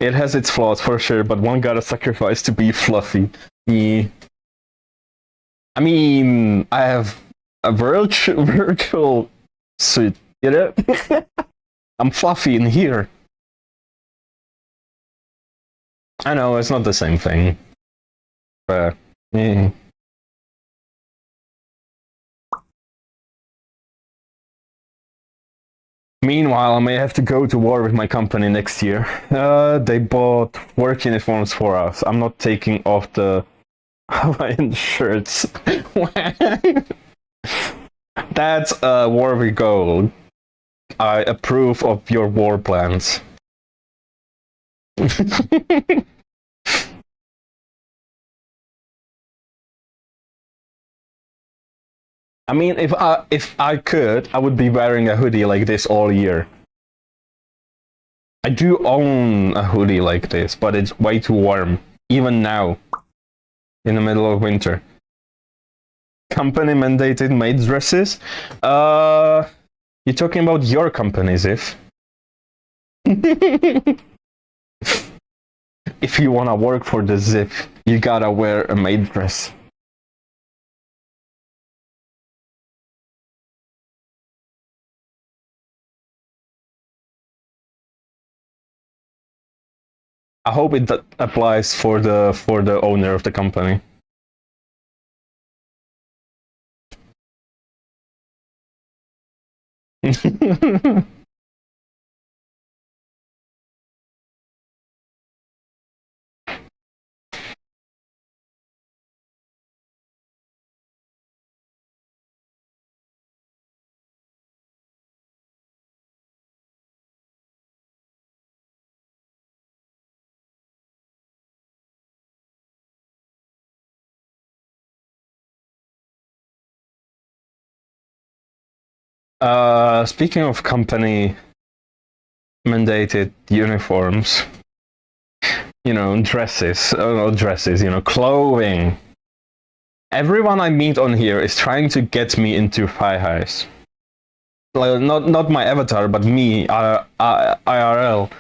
It has its flaws for sure, but one gotta sacrifice to be fluffy. Yeah. I mean, I have a virtual suit, you know? I'm fluffy in here. I know, it's not the same thing. But, yeah. Meanwhile, I may have to go to war with my company next year. They bought work uniforms for us. I'm not taking off the Hawaiian shirts. That's a war we go. I approve of your war plans. I mean, if I could, I would be wearing a hoodie like this all year. I do own a hoodie like this, but it's way too warm, even now, in the middle of winter. Company mandated maid dresses? You're talking about your companies, if? If you wanna work for the zip, you gotta wear a maid dress. I hope it applies for the owner of the company. Speaking of company mandated uniforms, dresses, not dresses, clothing. Everyone I meet on here is trying to get me into thigh highs. Like, not my avatar, but me, IRL,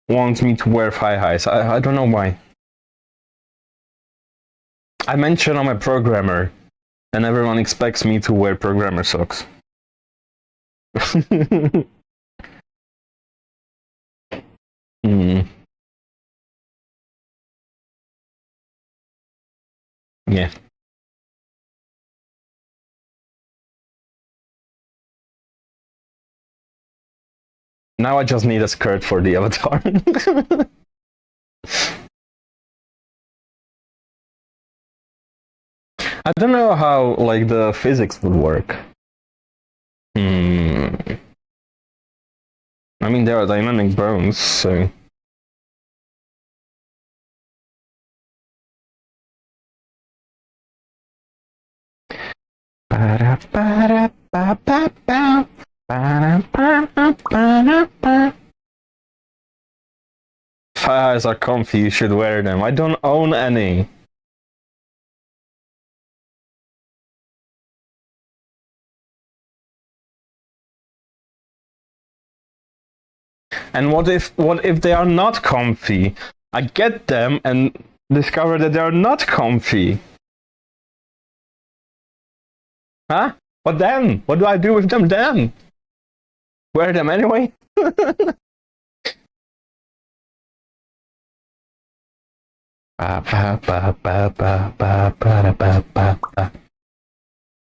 wants me to wear thigh highs. I don't know why. I mentioned I'm a programmer, and everyone expects me to wear programmer socks. Hmm. Yeah. Now I just need a skirt for the avatar. I don't know how like the physics would work. Hmm. I mean, there are dynamic bones, so. Thighs are comfy, you should wear them. I don't own any. And what if they are not comfy? I get them and discover that they are not comfy. Huh? What then? What do I do with them then? Wear them anyway?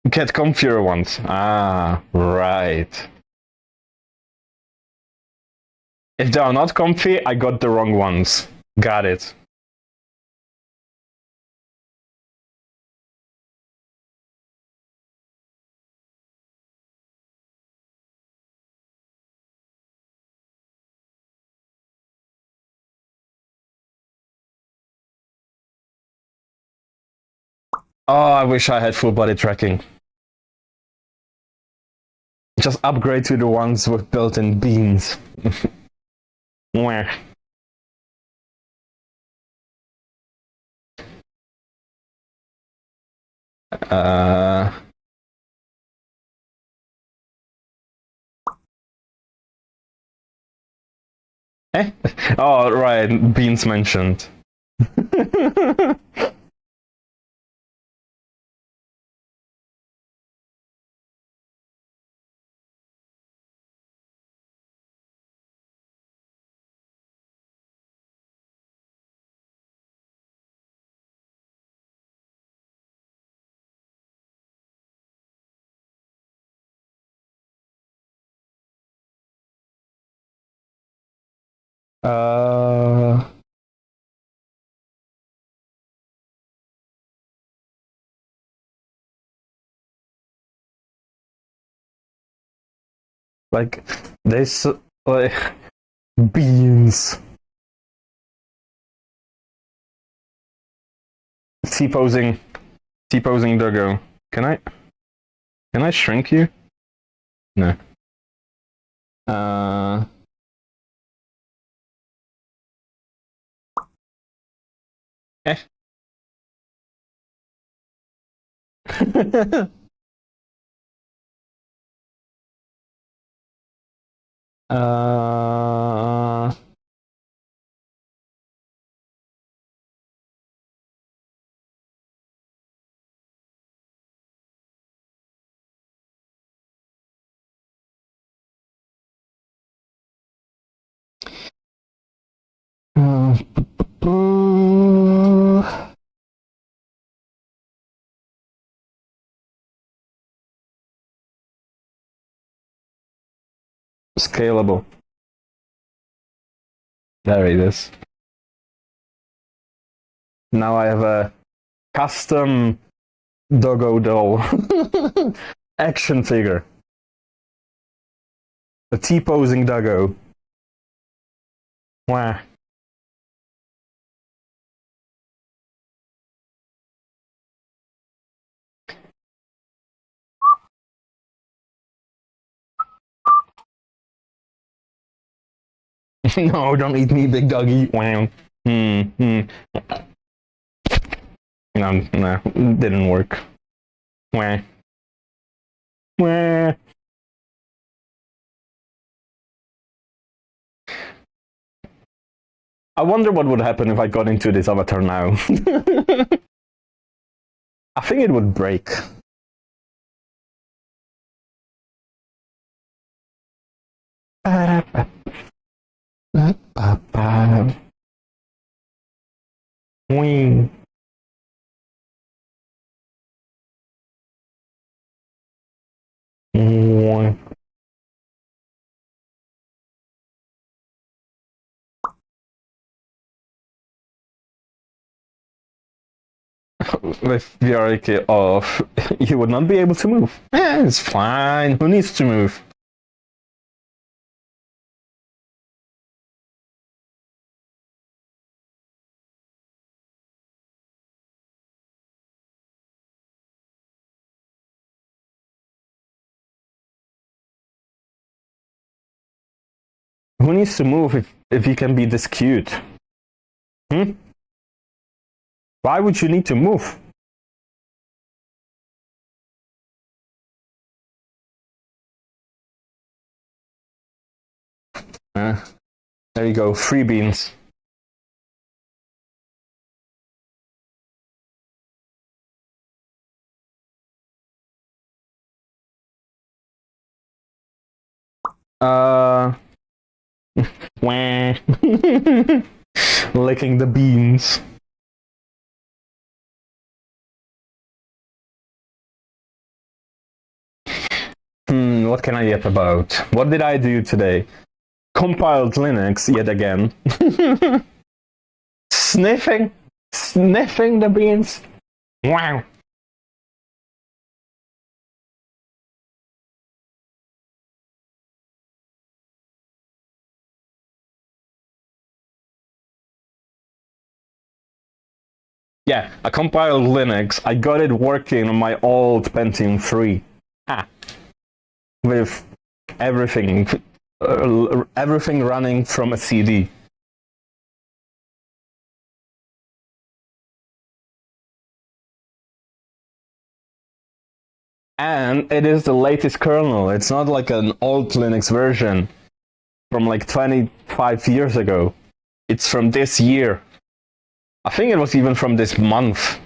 Get comfier ones. Ah, right. If they are not comfy, I got the wrong ones. Got it. Oh, I wish I had full body tracking. Just upgrade to the ones with built-in beams. Where? Uh... Eh? Oh, right, beans mentioned. uh... Like, this, like, beans. T-posing. T-posing doggo. Can I shrink you? No. Uh... Eh. uh... uh... Scalable. There it is. Now I have a custom doggo doll action figure. A T-posing doggo. Wah. No, don't eat me, big doggy. Wow. No, didn't work. Wah. Wah. I wonder what would happen if I got into this avatar now. I think it would break. Wing. With the article of you would not be able to move. It's fine. Who needs to move? Who needs to move if you can be this cute? Why would you need to move? There you go, free beans. Wah. Licking the beans. What can I yap about? What did I do today? Compiled Linux yet again. Sniffing the beans. Wow. Yeah, I compiled Linux. I got it working on my old Pentium 3. With everything running from a CD. And it is the latest kernel. It's not like an old Linux version from like 25 years ago. It's from this year. I think it was even from this month.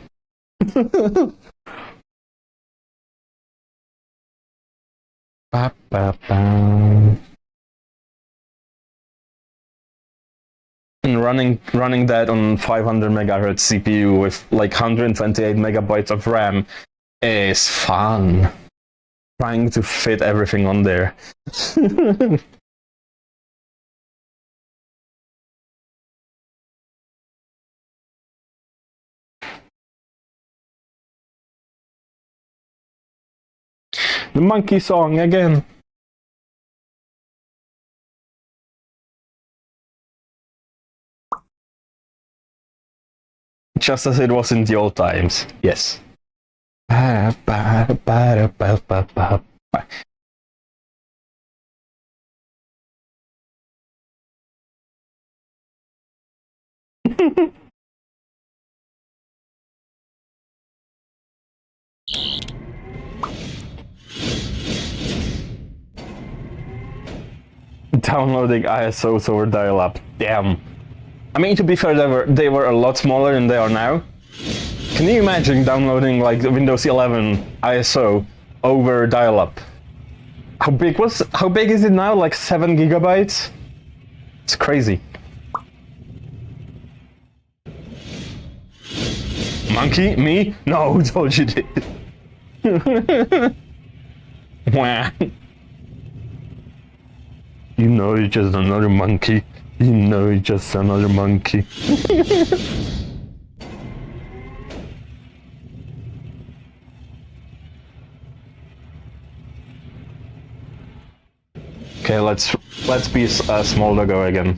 Ba, ba, ba. And running that on 500 megahertz CPU with like 128 megabytes of RAM is fun. Trying to fit everything on there. The monkey song again. Just as it was in the old times, yes. Downloading ISOs over dial-up. Damn. I mean, to be fair, they were a lot smaller than they are now. Can you imagine downloading like the Windows 11 ISO over dial-up? How big is it now? Like 7 gigabytes? It's crazy. Monkey? Me? No, who told you did? Wah. You know you're just another monkey. You know you're just another monkey. Okay, let's be a small doggo again.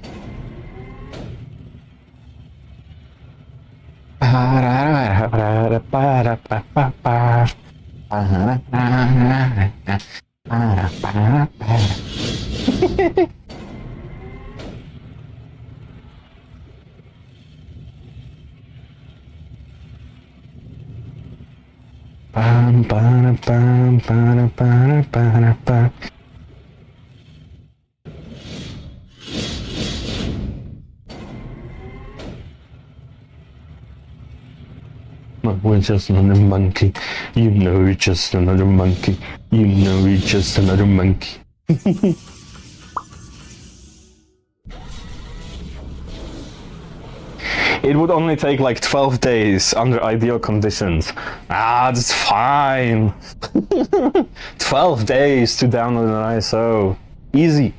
We're just another monkey. You know you're just another monkey. You know you're just another monkey. It would only take like 12 days under ideal conditions. That's fine. 12 days to download an ISO. Easy.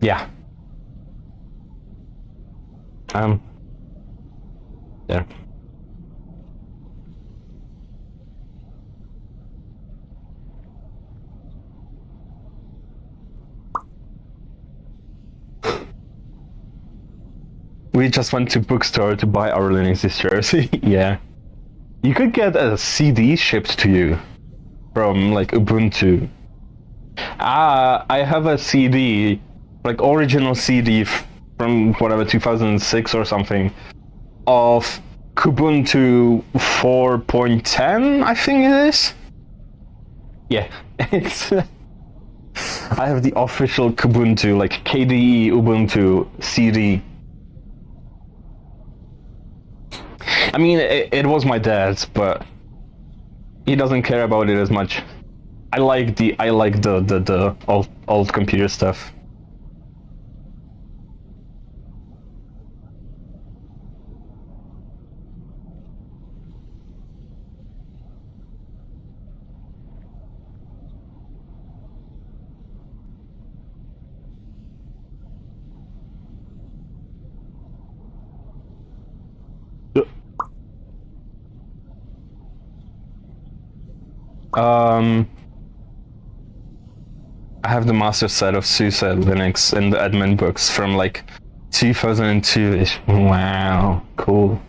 Yeah. Yeah. We just went to bookstore to buy our Linux distros. Yeah. You could get a CD shipped to you from like Ubuntu. I have a CD, like original CD from whatever 2006 or something, of Kubuntu 4.10, I think it is. Yeah, it's. I have the official Kubuntu, like KDE Ubuntu CD. I mean, it was my dad's, but he doesn't care about it as much. I like the old computer stuff. I have the master set of SUSE Linux in the admin books from like 2002-ish. Wow, cool.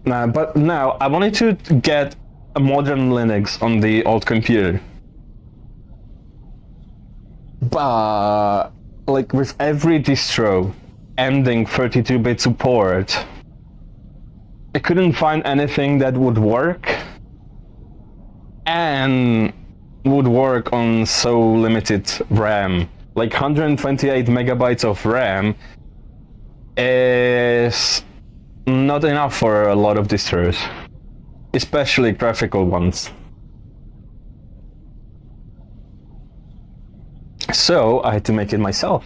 But now I wanted to get a modern Linux on the old computer. But like with every distro ending 32-bit support, I couldn't find anything that would work and would work on so limited RAM. Like 128 megabytes of RAM is not enough for a lot of distros, especially graphical ones. So I had to make it myself.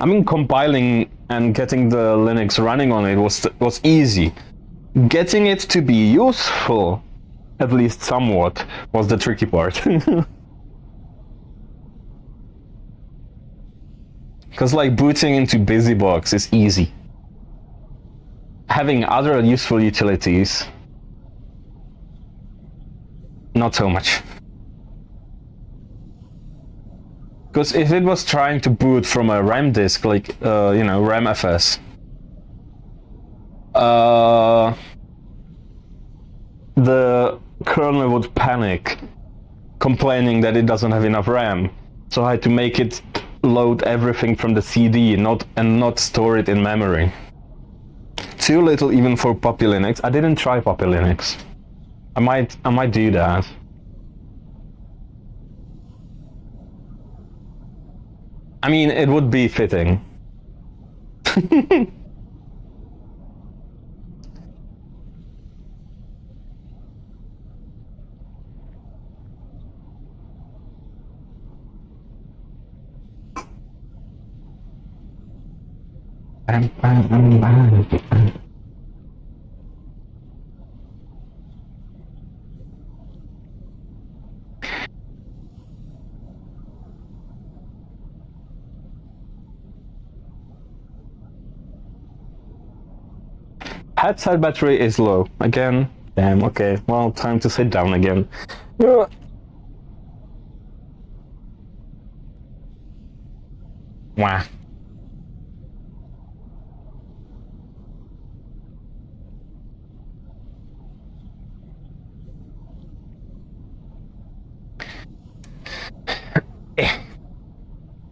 I mean, compiling and getting the Linux running on it was easy. Getting it to be useful, at least somewhat, was the tricky part. Because like booting into BusyBox is easy. Having other useful utilities, not so much. Because if it was trying to boot from a RAM disk, like, RAMFS, the kernel would panic, complaining that it doesn't have enough RAM. So I had to make it load everything from the CD, not store it in memory. Too little even for Poppy Linux. I didn't try Poppy Linux. I might do that. I mean, it would be fitting. Headset battery is low. Again, damn, okay. Well, time to sit down again. Wah.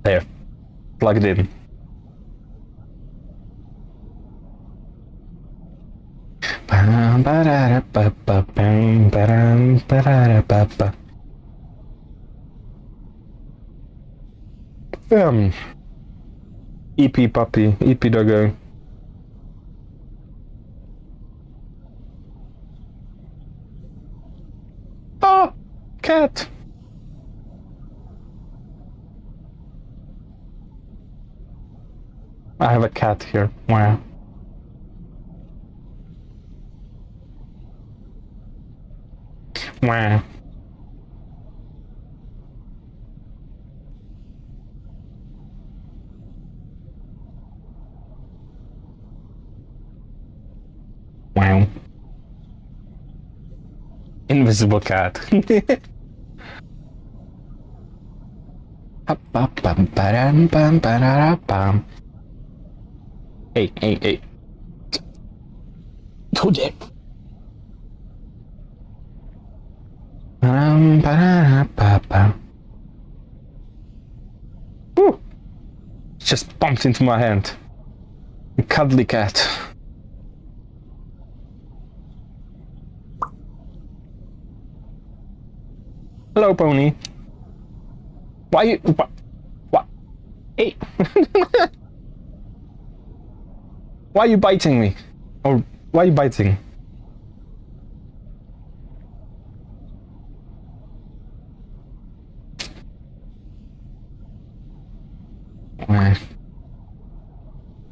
There. Plugged in. EP puppy, EP doggo. Oh, cat. I have a cat here. Wow. Wow. Wow. Invisible cat. Hey, hey, hey. Go there. Woo! Just bumped into my hand. A cuddly cat. Hello, pony. Why you... What? Hey! Why are you biting me? Or why are you biting?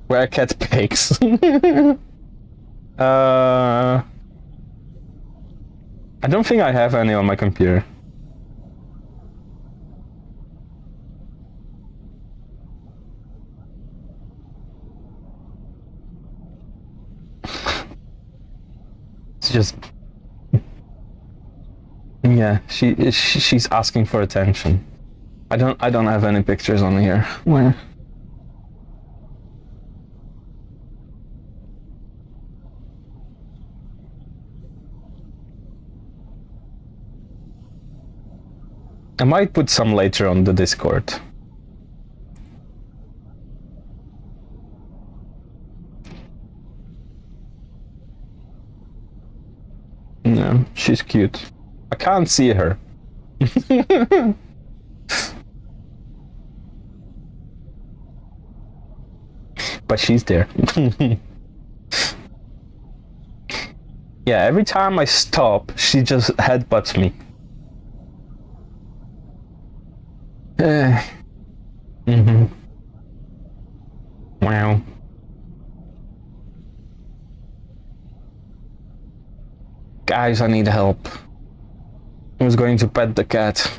Where cat pigs? I don't think I have any on my computer. It's just... Yeah, she's asking for attention. I don't have any pictures on here. Where? I might put some later on the Discord. No, she's cute. I can't see her. But she's there. Yeah, every time I stop, she just headbutts me. Wow. Guys, I need help. I was going to pet the cat.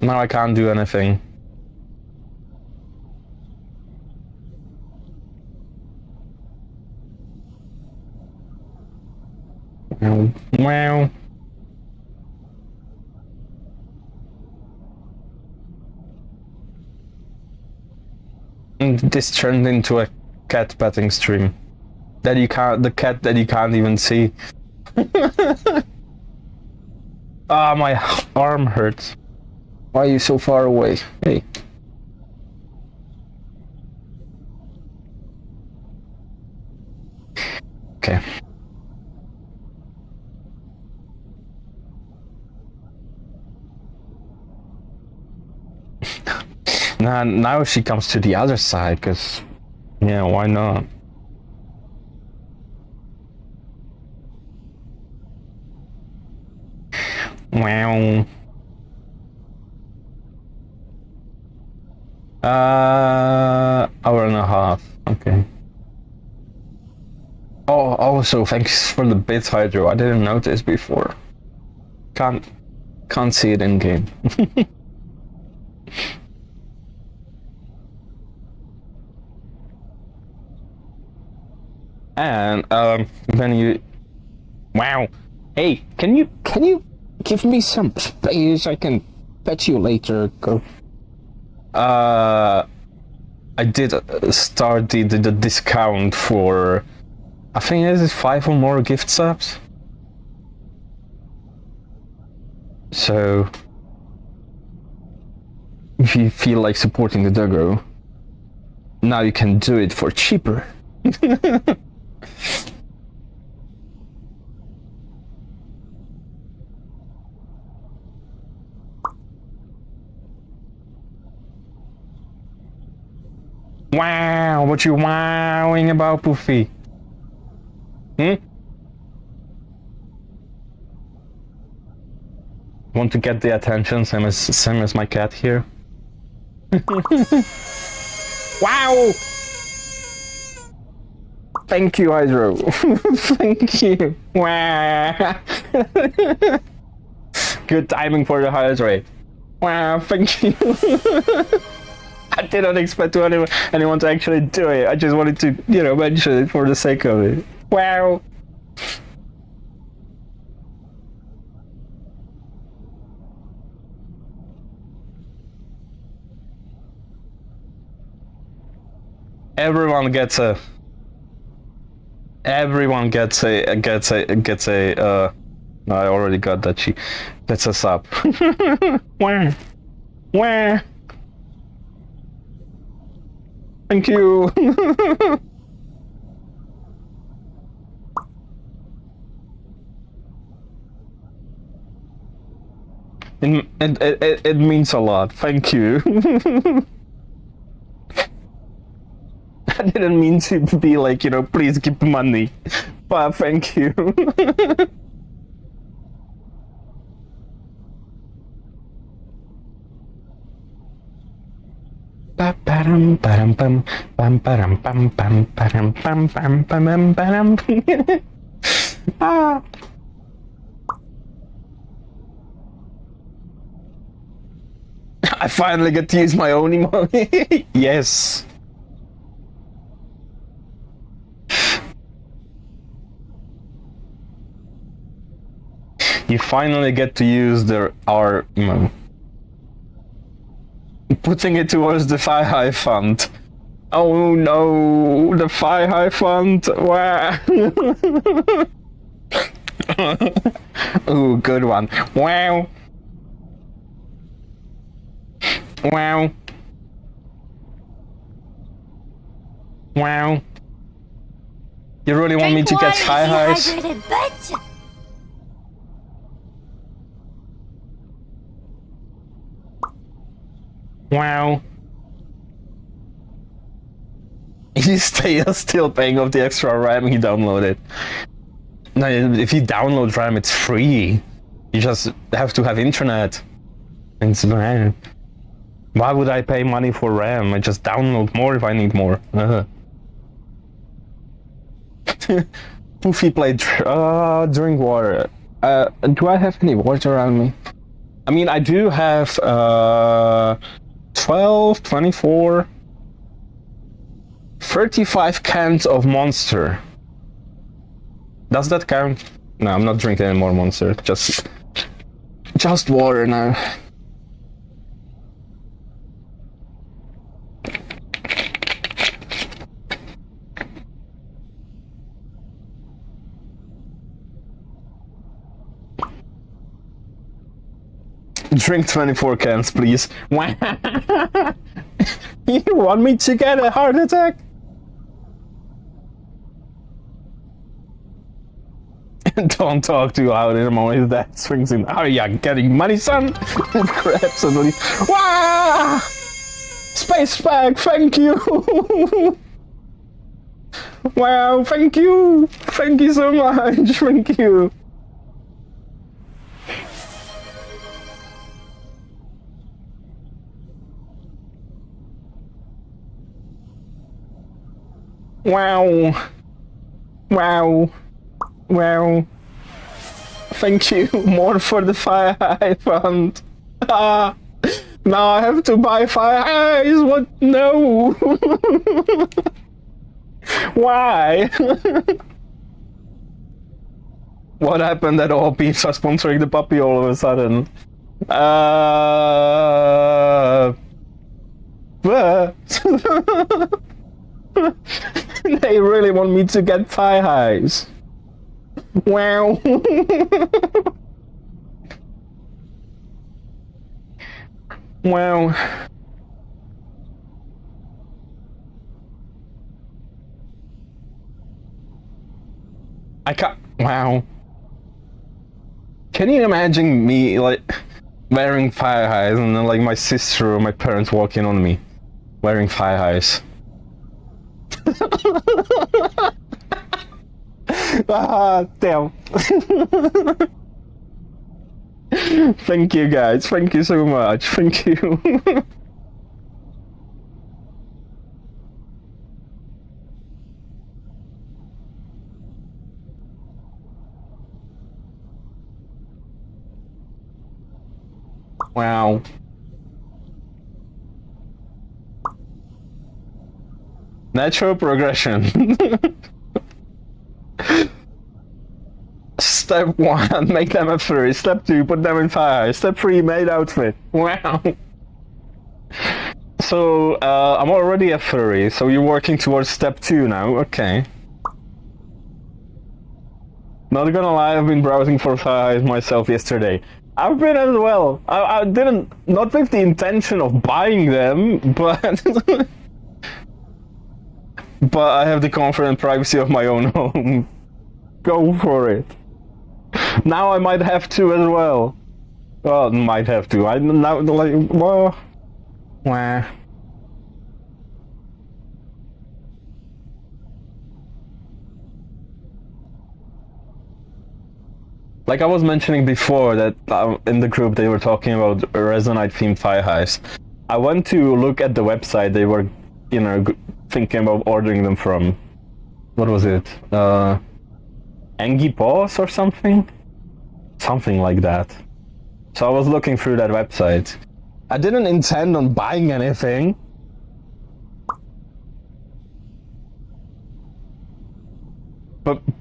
Now I can't do anything. Wow. Wow. And this turned into a cat petting stream. The cat that you can't even see. Ah, my arm hurts. Why are you so far away? Hey. Okay. Now she comes to the other side, because, yeah, why not? Wow. Hour and a half. Okay. Oh, also, thanks for the bit, Hydro. I didn't notice before. Can't see it in game. And when you... Wow. Hey, can you give me some space? I can pet you later. Go. I did start the discount for... I think it is 5 or more gift subs. So... if you feel like supporting the doggo, Now you can do it for cheaper. Wow, what you wowing about, Poofy? Want to get the attention, same as my cat here. Wow! Thank you, Hydro. Thank you. Wow. Good timing for the hydrate. Wow, thank you. I didn't expect anyone to actually do it. I just wanted to, mention it for the sake of it. Wow. Everyone gets a. No, I already got that. She gets us up. Where? Thank you. It means a lot. Thank you. I didn't mean to be like, please give money. But thank you. Ah. I finally get to use my own emoji. Yes. You finally get to use our emoji. Putting it towards the Fi-Hi fund. Oh no, the Fi-Hi fund. Wow. Ooh, good one. Wow. Wow. Wow. You really want me to get Fi-Hi's? Wow. He's still paying off the extra RAM he downloaded. No, if you download RAM, it's free. You just have to have internet. It's RAM. Why would I pay money for RAM? I just download more if I need more. Poofy played drink water. Do I have any water around me? I mean, I do have 12, 24, 35 cans of Monster. Does that count? No, I'm not drinking any more Monster. Just water now. Drink 24 cans, please. You want me to get a heart attack? Don't talk too loud in a moment that swings in. Are you getting money, son? Grab somebody. Wow! Space bag, thank you! Wow, thank you! Thank you so much, thank you! Wow. Wow. Wow. Thank you. More for the Fi-Hi fund. Ah. Now I have to buy Fi-Hi's. What? No. Why? What happened that all peeps are sponsoring the puppy all of a sudden? They really want me to get Fi-Hi's. Wow. Wow. Wow. Can you imagine me, like, wearing thigh highs and then, like, my sister or my parents walking on me wearing thigh highs? Ah, damn. Thank you, guys. Thank you so much. Thank you. Wow. Natural progression. Step 1, make them a furry. Step 2, put them in fire. Step 3, made outfit. Wow. So, I'm already a furry, so you're working towards step 2 now, okay. Not gonna lie, I've been browsing for thighs myself yesterday. I've been as well. I didn't, not with the intention of buying them, but but I have the comfort and privacy of my own home. Go for it. Now I might have to as well. Well, might have to. I now like well, wah. Like I was mentioning before that in the group they were talking about Resonite themed thigh highs. I went to look at the website they were, you know, thinking about ordering them from. What was it? Angie Paws or something? Something like that. So I was looking through that website. I didn't intend on buying anything.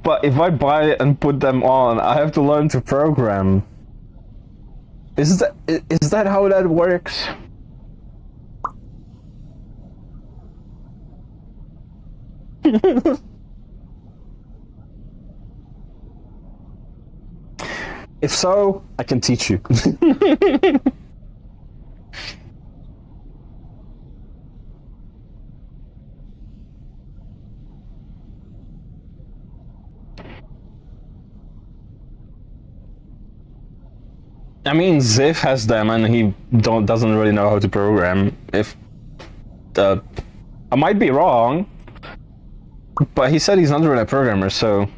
But if I buy it and put them on, I have to learn to program. Is that how that works? If so, I can teach you. I mean, Ziff has them, and he doesn't really know how to program. I might be wrong, but he said he's not really a programmer, so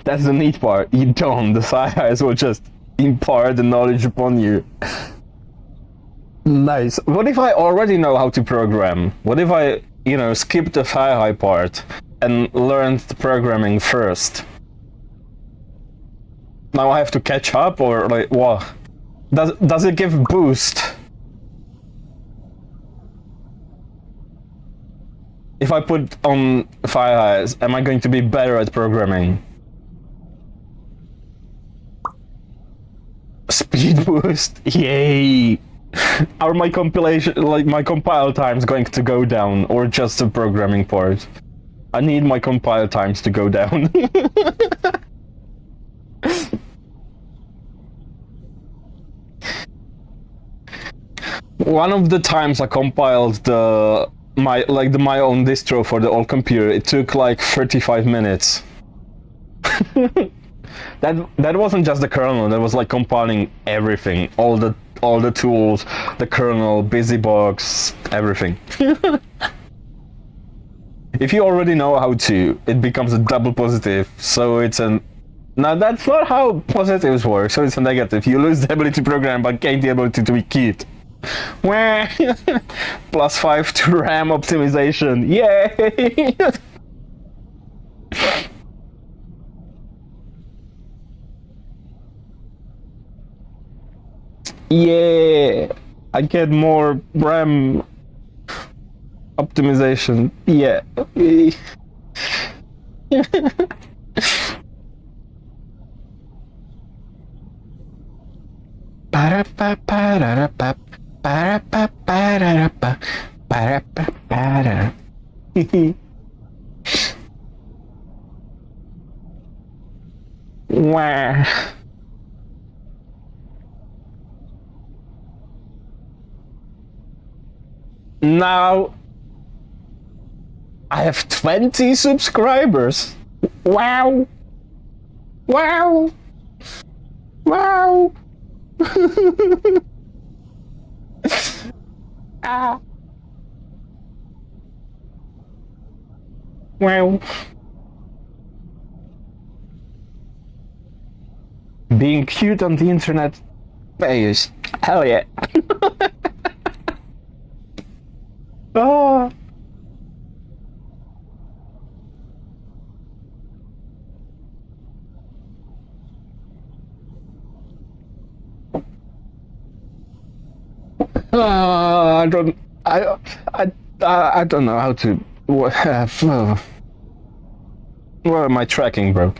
that's the neat part. You don't. The sci-his will just impart the knowledge upon you. Nice. What if I already know how to program? What if I, you know, skip the sci-hi part and learned the programming first? Now I have to catch up, or like what? Does it give boost? If I put on fire highs, am I going to be better at programming? Speed boost, yay! Are my compilation, like my compile times, going to go down, or just the programming part? I need my compile times to go down. One of the times I compiled my own distro for the old computer, it took like 35 minutes. That wasn't just the kernel, that was like compiling everything, all the tools, the kernel, busybox, everything. If you already know how to, it becomes a double positive, so it's an... Now that's not how positives work, so it's a negative. You lose the ability to program, but gain the ability to be keyed. +5 to RAM optimization. Yay! Yeah! I get more RAM optimization. Yeah. Para-pa-para-pa. Para-pa-para-pa. Para-pa-para. Wow. Now I have 20 subscribers. Wow. Wow! Wow! Ah! Wow! Being cute on the internet pays. Hell yeah! Oh! I don't. I don't know how to. What am I tracking, bro?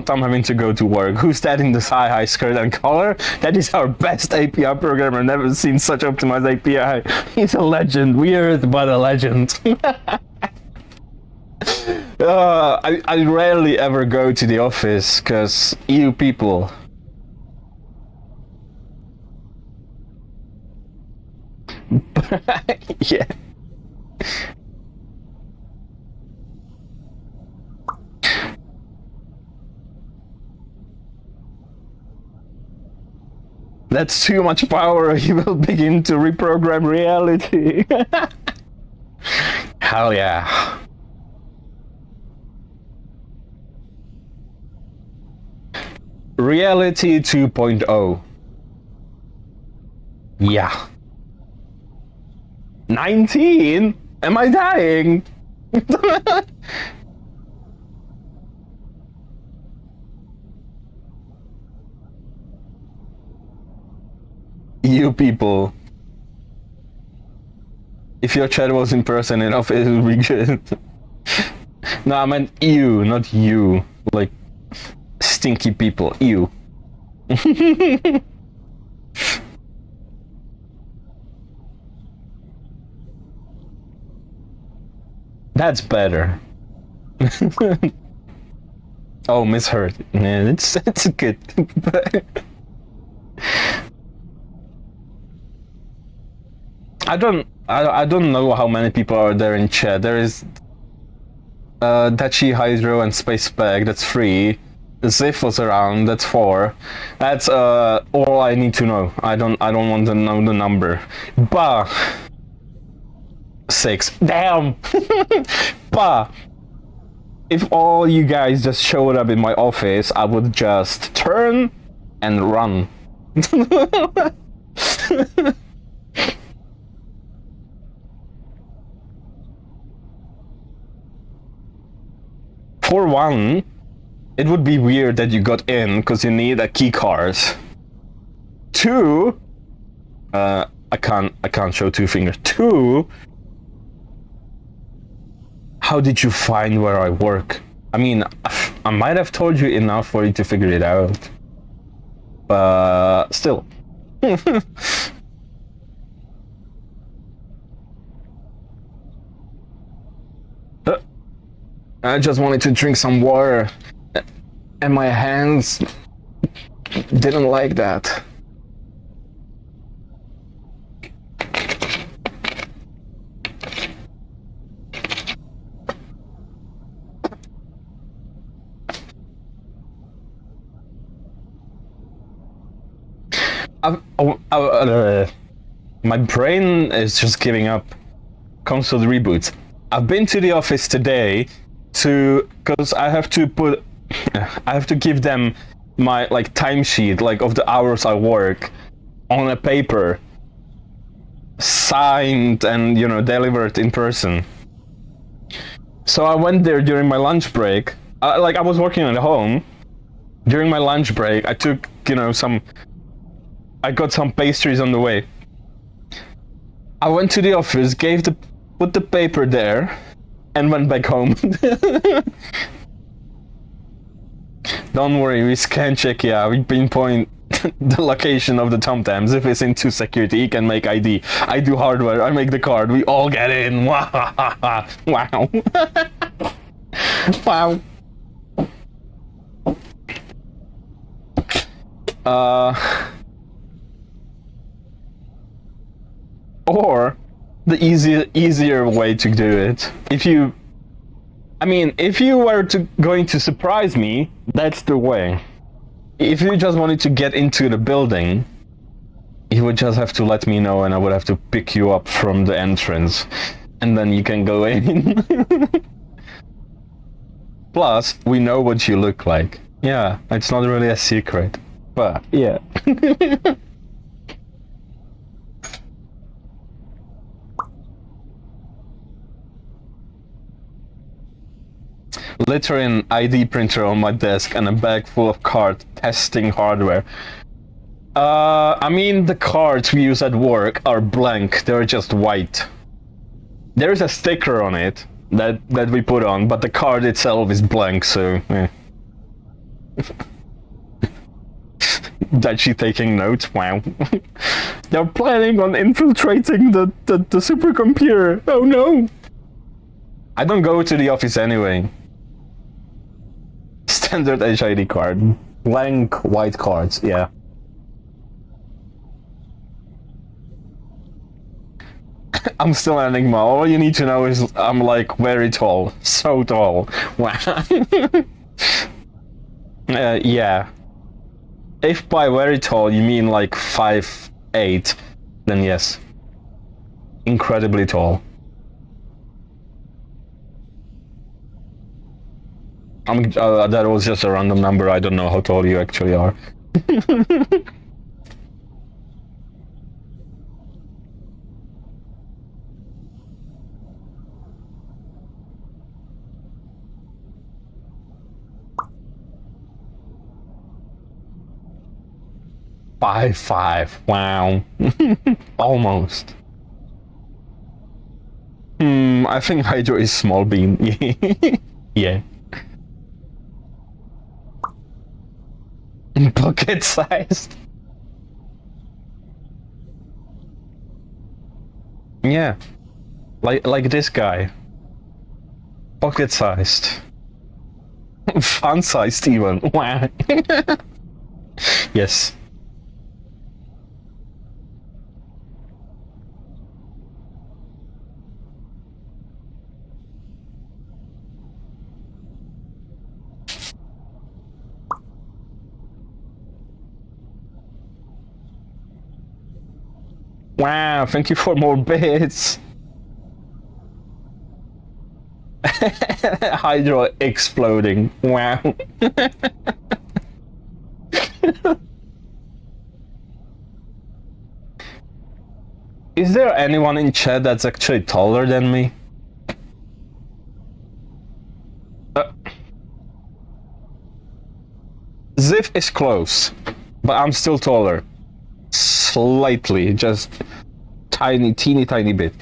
Tom having to go to work. Who's that in the high skirt and collar? That is our best API programmer. Never seen such optimized API. He's a legend. Weird, but a legend. I rarely ever go to the office because you people. Yeah. That's too much power. He will begin to reprogram reality. Hell yeah. Reality 2.0. Yeah. 19? Am I dying? You people. If your chat was in person enough, it would be good. No, I meant you, not you. Like, stinky people. You. That's better. Oh, misheard. Man, it's good. I don't know how many people are there in chat. There is Dachi, Hydro, and Space Spec. That's 3. Ziff was around. That's 4. That's all I need to know. I don't want to know the number. Bah. 6. Damn. Bah. If all you guys just showed up in my office, I would just turn and run. For one, it would be weird that you got in because you need a key card. 2, I can't show 2 fingers. 2, how did you find where I work? I mean, I might have told you enough for you to figure it out, but still. I just wanted to drink some water, and my hands didn't like that. My brain is just giving up. Console reboots. I've been to the office today because I have to give them my timesheet of the hours I work on a paper, signed and delivered in person. So I went there during my lunch break. I was working at home. During my lunch break, I took I got some pastries on the way. I went to the office, put the paper there, and went back home. Don't worry, we scan check, yeah, we pinpoint the location of the Tom-Tams. If it's into security, he can make ID. I do hardware, I make the card, we all get in. Wow. Wow. Wow. Or the easier way to do it. If you were going to surprise me, that's the way. If you just wanted to get into the building, you would just have to let me know and I would have to pick you up from the entrance. And then you can go in. Plus, we know what you look like. Yeah, it's not really a secret. But, yeah. Literally an ID printer on my desk and a bag full of cards testing hardware. I mean, the cards we use at work are blank. They're just white. There's a sticker on it that we put on, but the card itself is blank, so... Eh. That she taking notes? Wow. They're planning on infiltrating the supercomputer. Oh no! I don't go to the office anyway. Standard HID card. Blank white cards, yeah. I'm still an enigma. All you need to know is I'm like very tall. So tall. Wow. Yeah. If by very tall you mean like 5'8", then yes. Incredibly tall. That was just a random number. I don't know how tall you actually are. 5'5". Wow. Almost. I think Hydro is small bean. Yeah. Pocket sized. Yeah. Like this guy. Pocket sized. Fun sized even. Wow. Yes. Wow, thank you for more bits. Hydro exploding. Wow. Is there anyone in chat that's actually taller than me? Ziv is close, but I'm still taller. Slightly, just teeny tiny bit.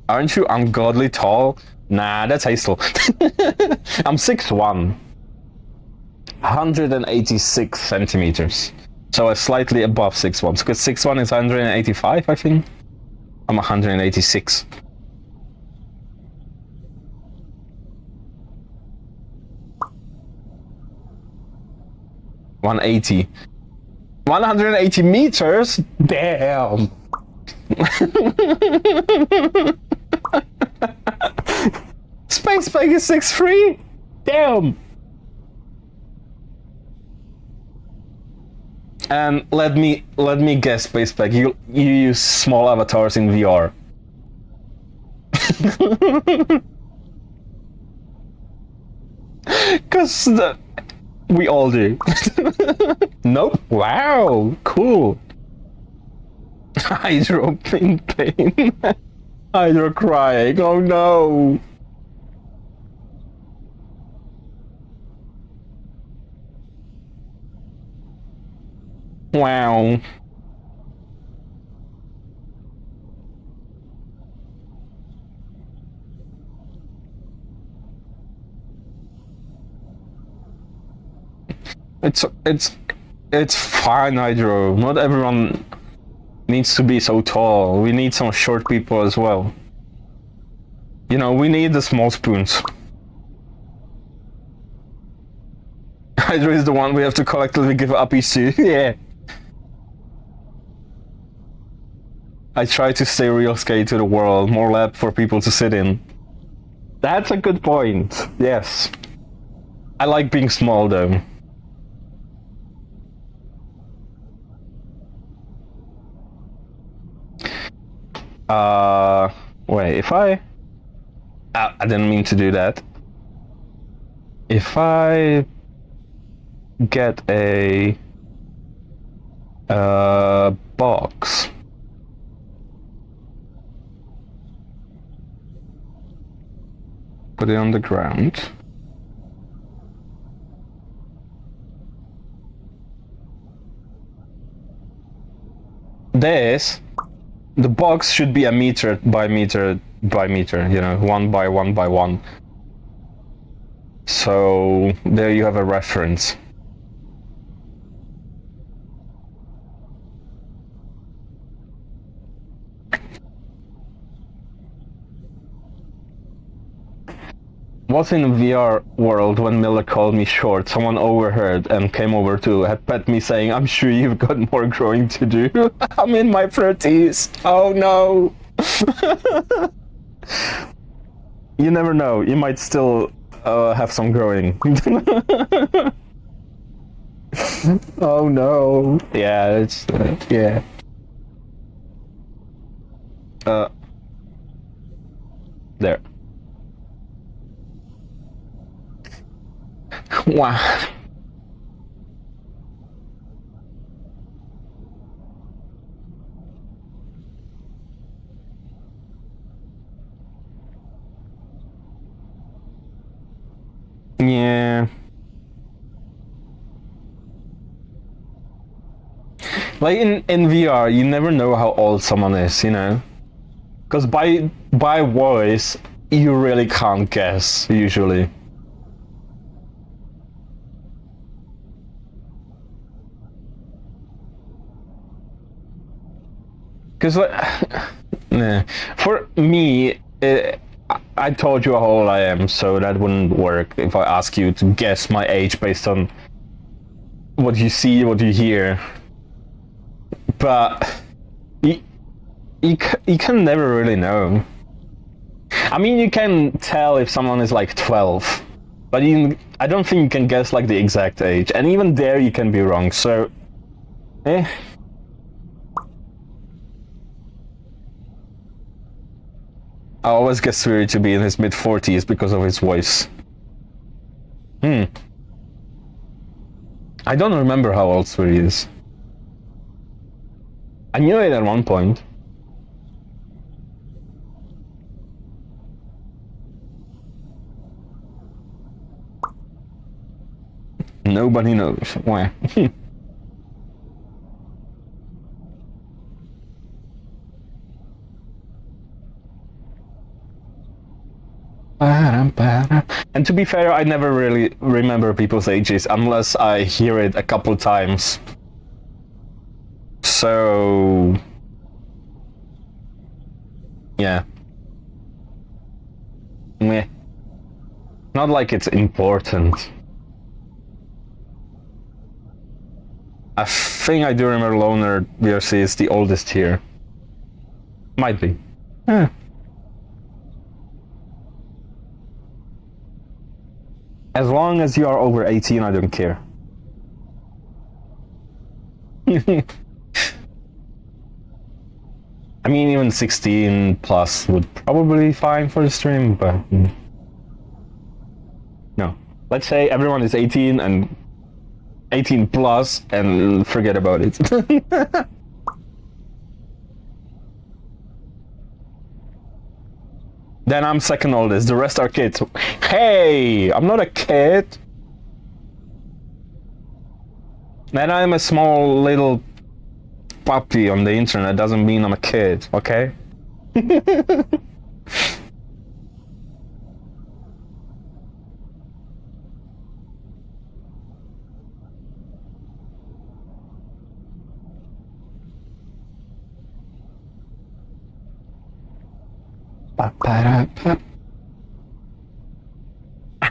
Aren't you ungodly tall? Nah, that's Hazel. I'm 6'1". 186 centimeters. So I'm slightly above 6'1", because 6'1" is 185, I think. I'm 186. $180. 180 meters? Damn. Space Bag is 6'3"? Damn. And let me guess, Space Bag, you use small avatars in VR. Cause we all do. Nope. Wow. Cool. Hydro in pain. Hydro crying. Oh no. Wow. It's fine, Hydro. Not everyone needs to be so tall. We need some short people as well. You know, we need the small spoons. Hydro is the one we have to collectively give uppies to. Yeah. I try to stay real skate to the world. More lab for people to sit in. That's a good point. Yes. I like being small though. Wait, if I didn't mean to do that. If I get a box, put it on the ground. The box should be a meter by meter by meter, you know, 1 by 1 by 1. So there you have a reference. Was in a VR world when Miller called me short. Someone overheard and came over to had pet me saying, "I'm sure you've got more growing to do." I'm in my 30s. Oh no. You never know. You might still have some growing. Oh no. Yeah, it's yeah. There. Wow. Yeah. Like in VR, you never know how old someone is, you know? Because by voice, you really can't guess, usually. Because for me, I told you how old I am, so that wouldn't work if I ask you to guess my age based on what you see, what you hear. But you can never really know. I mean, you can tell if someone is like 12, but I don't think you can guess like the exact age, and even there you can be wrong. So, I always guess Siri to be in his mid-40s because of his voice. I don't remember how old Siri is. I knew it at one point. Nobody knows. Why? And to be fair, I never really remember people's ages unless I hear it a couple times. So, yeah. Meh. Not like it's important. I think I do remember Loner VRC is the oldest here. Might be. As long as you are over 18, I don't care. I mean, even 16 plus would probably be fine for the stream, but no. Let's say everyone is 18 and 18 plus and forget about it. Then I'm second oldest, the rest are kids. Hey, I'm not a kid. Then I'm a small little puppy on the internet doesn't mean I'm a kid, okay? I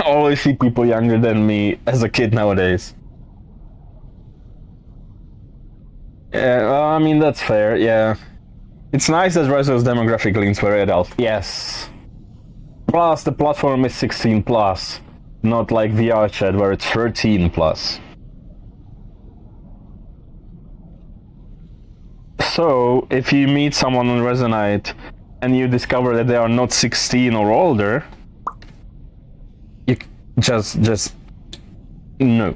always see people younger than me as a kid nowadays. Yeah, well, I mean, that's fair, yeah. It's nice that Reso's demographic leans very adult. Yes. Plus, the platform is 16 plus, not like VR chat where it's 13 plus. So, if you meet someone on Resonite and you discover that they are not 16 or older, you just no.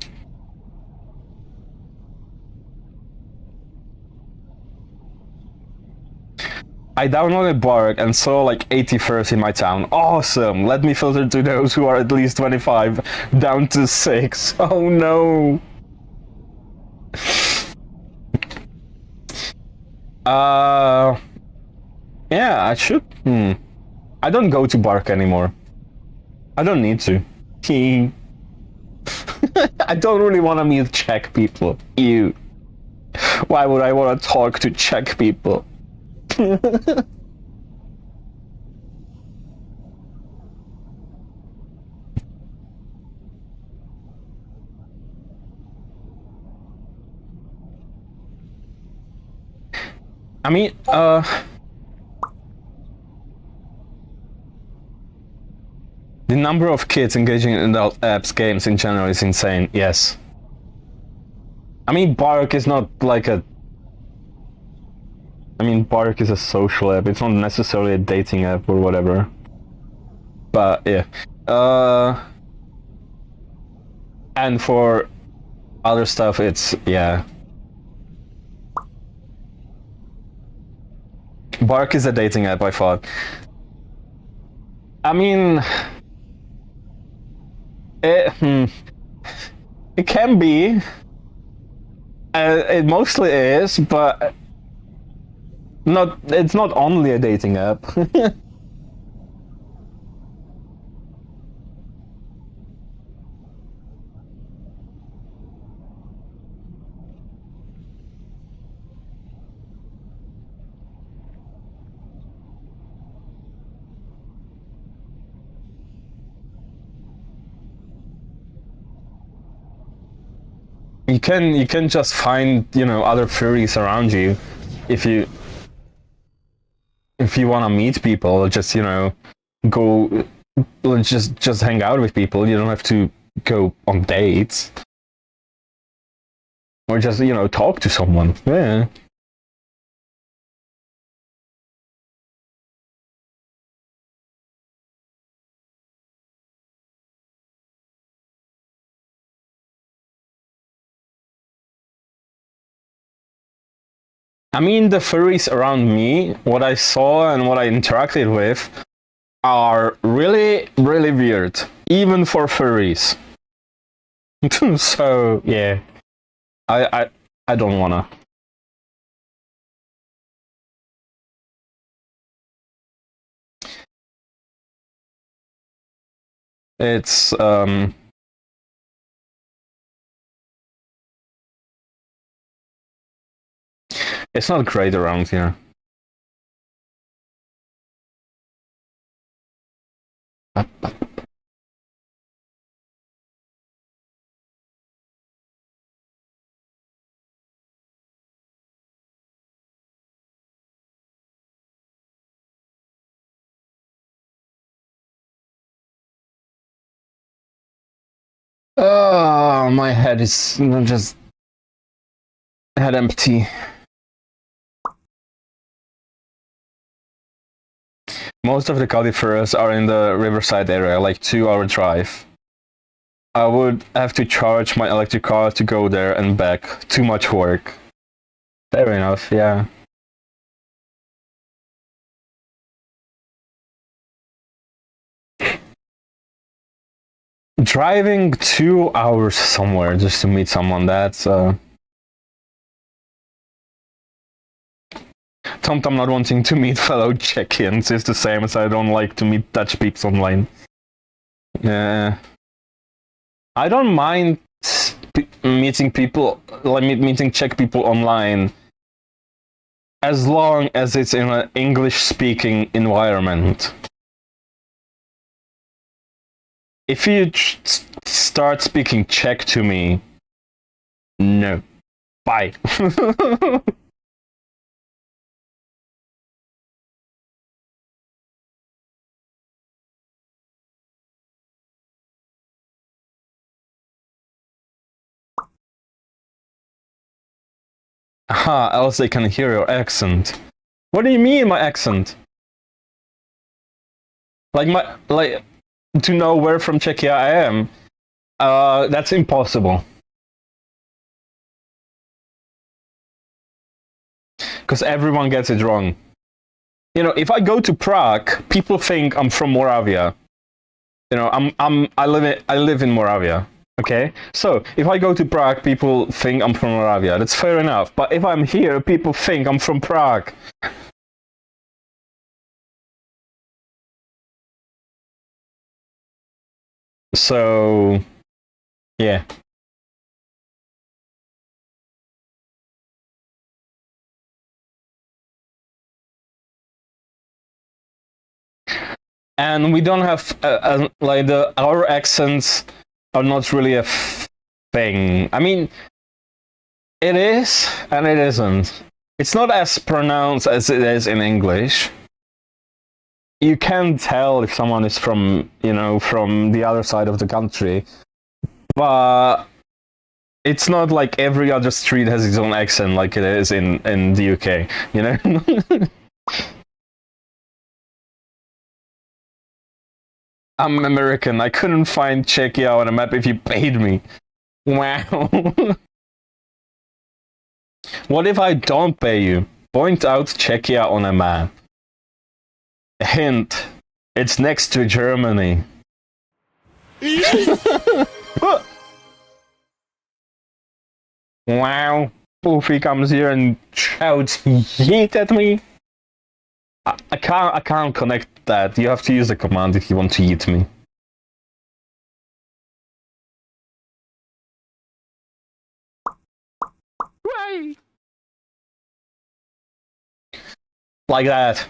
I downloaded Bark and saw like 81st in my town. Awesome! Let me filter to those who are at least 25, down to 6. Oh no! Yeah, I should. I don't go to Bark anymore. I don't need to. I don't really want to meet Czech people. Ew. Why would I want to talk to Czech people? I mean, the number of kids engaging in adult apps games in general is insane, yes. I mean, Bark is not like a... I mean, Bark is a social app, it's not necessarily a dating app or whatever. But, yeah. And for other stuff, it's... yeah. Bark is a dating app, I thought. I mean... It can be. It mostly is, but it's not only a dating app. You can just find, you know, other furries around you if you want to meet people. Just, you know, go just hang out with people. You don't have to go on dates or just, you know, talk to someone. Yeah. I mean, the furries around me, what I saw and what I interacted with, are really, really weird, even for furries. So yeah, I don't wanna. It's it's not great around here. Oh, my head is just head empty. Most of the Californias are in the Riverside area, like 2-hour drive. I would have to charge my electric car to go there and back. Too much work. Fair enough, yeah. Driving 2 hours somewhere just to meet someone, that's TomTom not wanting to meet fellow Czechs is the same as I don't like to meet Dutch peeps online. Yeah. I don't mind meeting people, like meeting Czech people online as long as it's in an English-speaking environment. If you start speaking Czech to me, no. Bye. Aha, else they can hear your accent. What do you mean, my accent? Like, to know where from Czechia I am? That's impossible. Because everyone gets it wrong. You know, if I go to Prague, people think I'm from Moravia. You know, I live in Moravia. Okay, so if I go to Prague, people think I'm from Moravia. That's fair enough. But if I'm here, people think I'm from Prague. So, yeah. And we don't have like our accents are not really a thing. I mean, it is and it isn't. It's not as pronounced as it is in English. You can tell if someone is from, you know, from the other side of the country, but it's not like every other street has its own accent like it is in the UK, you know? I'm American. I couldn't find Czechia on a map if you paid me. Wow. What if I don't pay you? Point out Czechia on a map. Hint. It's next to Germany. Wow. Poofy comes here and shouts yeet at me. I can't connect that. You have to use the command if you want to eat me. Right. Like that.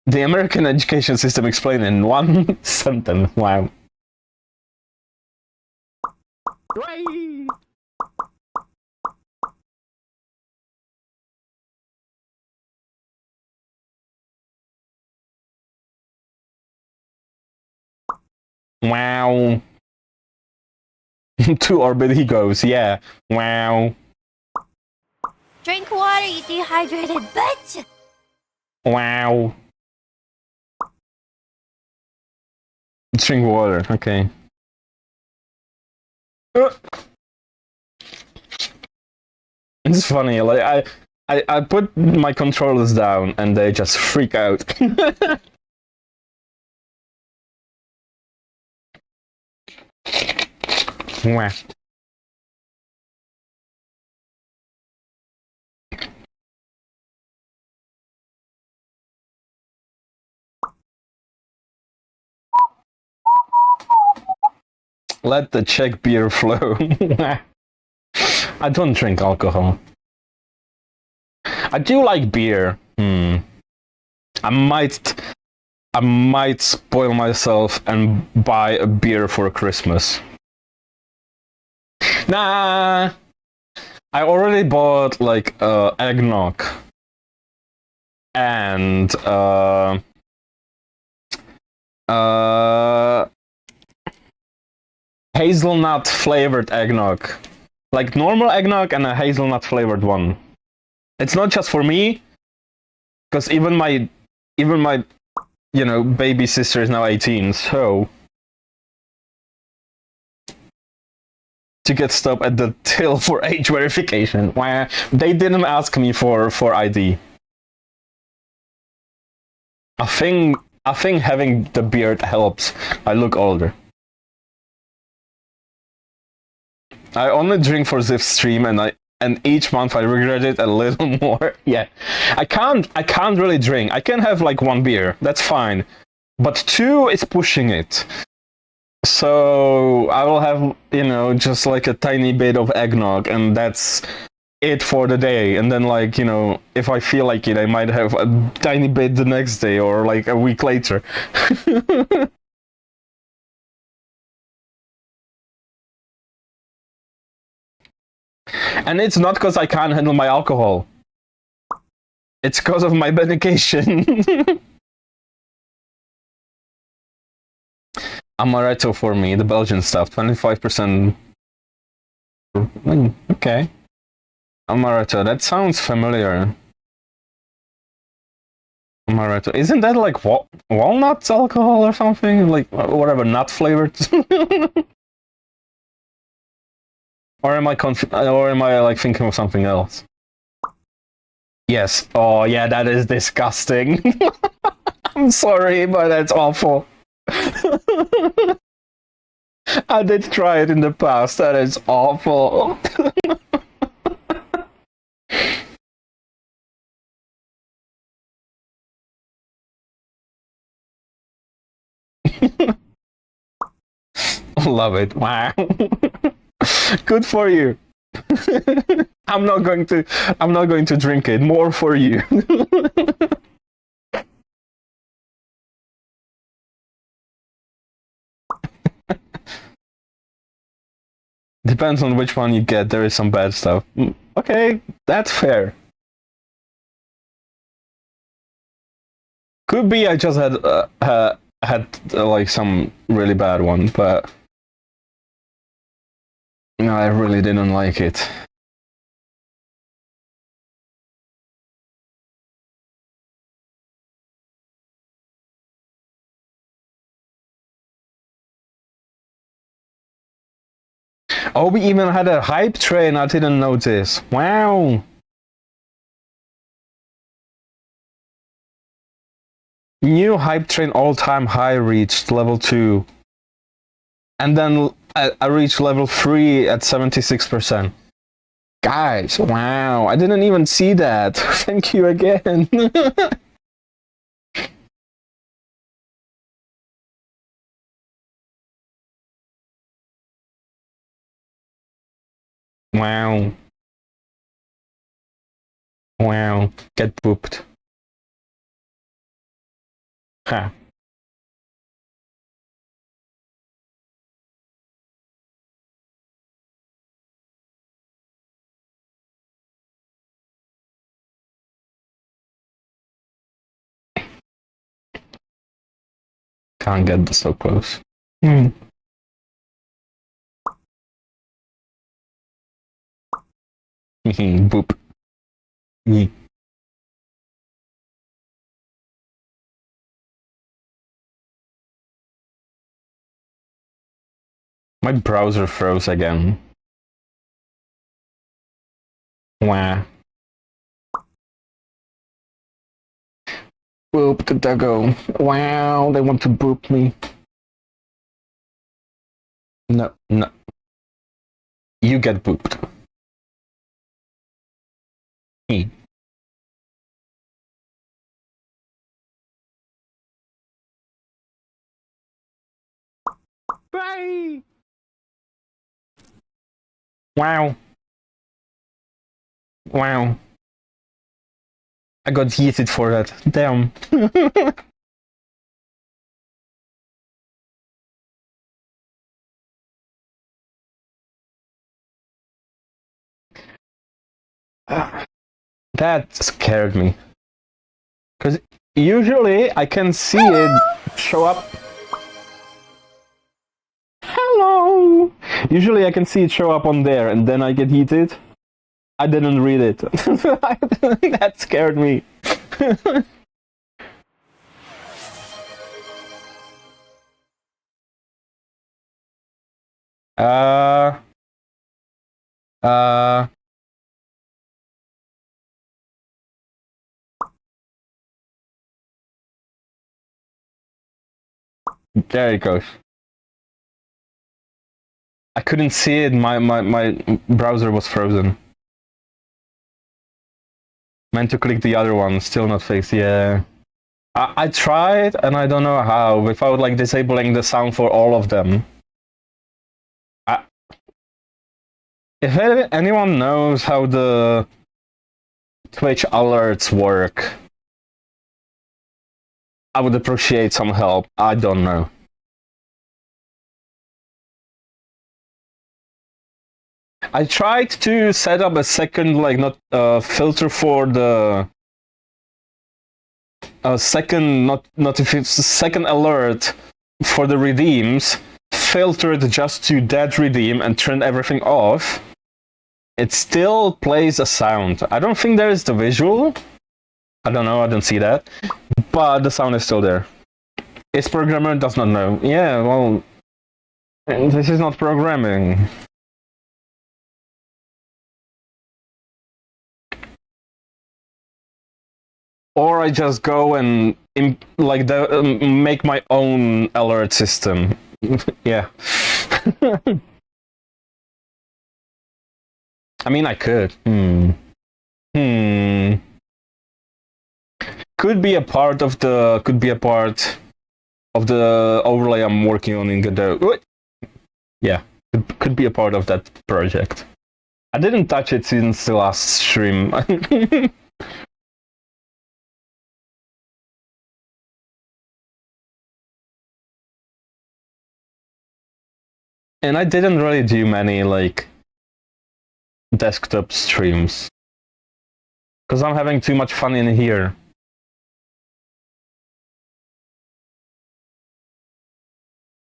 The American education system explained in one sentence. Wow. Right. Wow. To orbit he goes, yeah. Wow. Drink water, you dehydrated bitch! Wow. Drink water, okay. It's funny, like I put my controllers down and they just freak out. Mwah. Let the Czech beer flow. I don't drink alcohol. I do like beer. I might spoil myself and buy a beer for Christmas. Nah, I already bought like eggnog and hazelnut flavored eggnog, like normal eggnog and a hazelnut flavored one. It's not just for me, because even my baby sister is now 18, so to get stopped at the till for age verification. Why they didn't ask me for ID. I think having the beard helps. I look older. I only drink for this stream, and each month I regret it a little more. Yeah, I can't really drink. I can have like one beer. That's fine. but 2 is pushing it. So I will have, just like a tiny bit of eggnog, and that's it for the day. And then, like, if I feel like it, I might have a tiny bit the next day or like a week later. And it's not because I can't handle my alcohol. It's because of my medication. Amaretto for me, the Belgian stuff, 25%. Okay. Amaretto, that sounds familiar. Amaretto. Isn't that like walnut alcohol or something? Like, whatever, nut flavored? Or am I like thinking of something else? Yes. Oh yeah, that is disgusting. I'm sorry, but that's awful. I did try it in the past. That is awful. Love it. Wow. Good for you. I'm not going to drink it. More for you. Depends on which one you get. There is some bad stuff. Okay, that's fair. Could be I just had like some really bad one, but no, I really didn't like it. Oh, we even had a hype train. I didn't notice. Wow. New hype train all-time high reached level 2. And then I reached level 3 at 76%. Guys, wow. I didn't even see that. Thank you again. Wow. Wow. Get pooped. Huh. Can't get so close. Boop. My browser froze again. Wah. Boop the doggo. Wow, they want to boop me. No, no. You get booped. Me. Bye! Wow. Wow. I got yeeted for that. Damn. That scared me. Because usually I can see it show up. Hello! Usually I can see it show up on there and then I get heated. I didn't read it. That scared me. uh... Uh... There it goes. I couldn't see it. My browser was frozen. Meant to click the other one, still not fixed. Yeah. I tried, and I don't know how, without like disabling the sound for all of them. If anyone knows how the Twitch alerts work, I would appreciate some help. I don't know. I tried to set up a second, like, not filter for the second second alert for the redeems, filtered just to that redeem and turn everything off. It still plays a sound. I don't think there is the visual. I don't know, I don't see that. But the sound is still there. Its programmer does not know. Yeah, well, this is not programming. Or I just go and make my own alert system. Yeah. I mean, I could. Could be a part of the overlay I'm working on in Godot. Yeah, could be a part of that project. I didn't touch it since the last stream. And I didn't really do many like desktop streams because I'm having too much fun in here.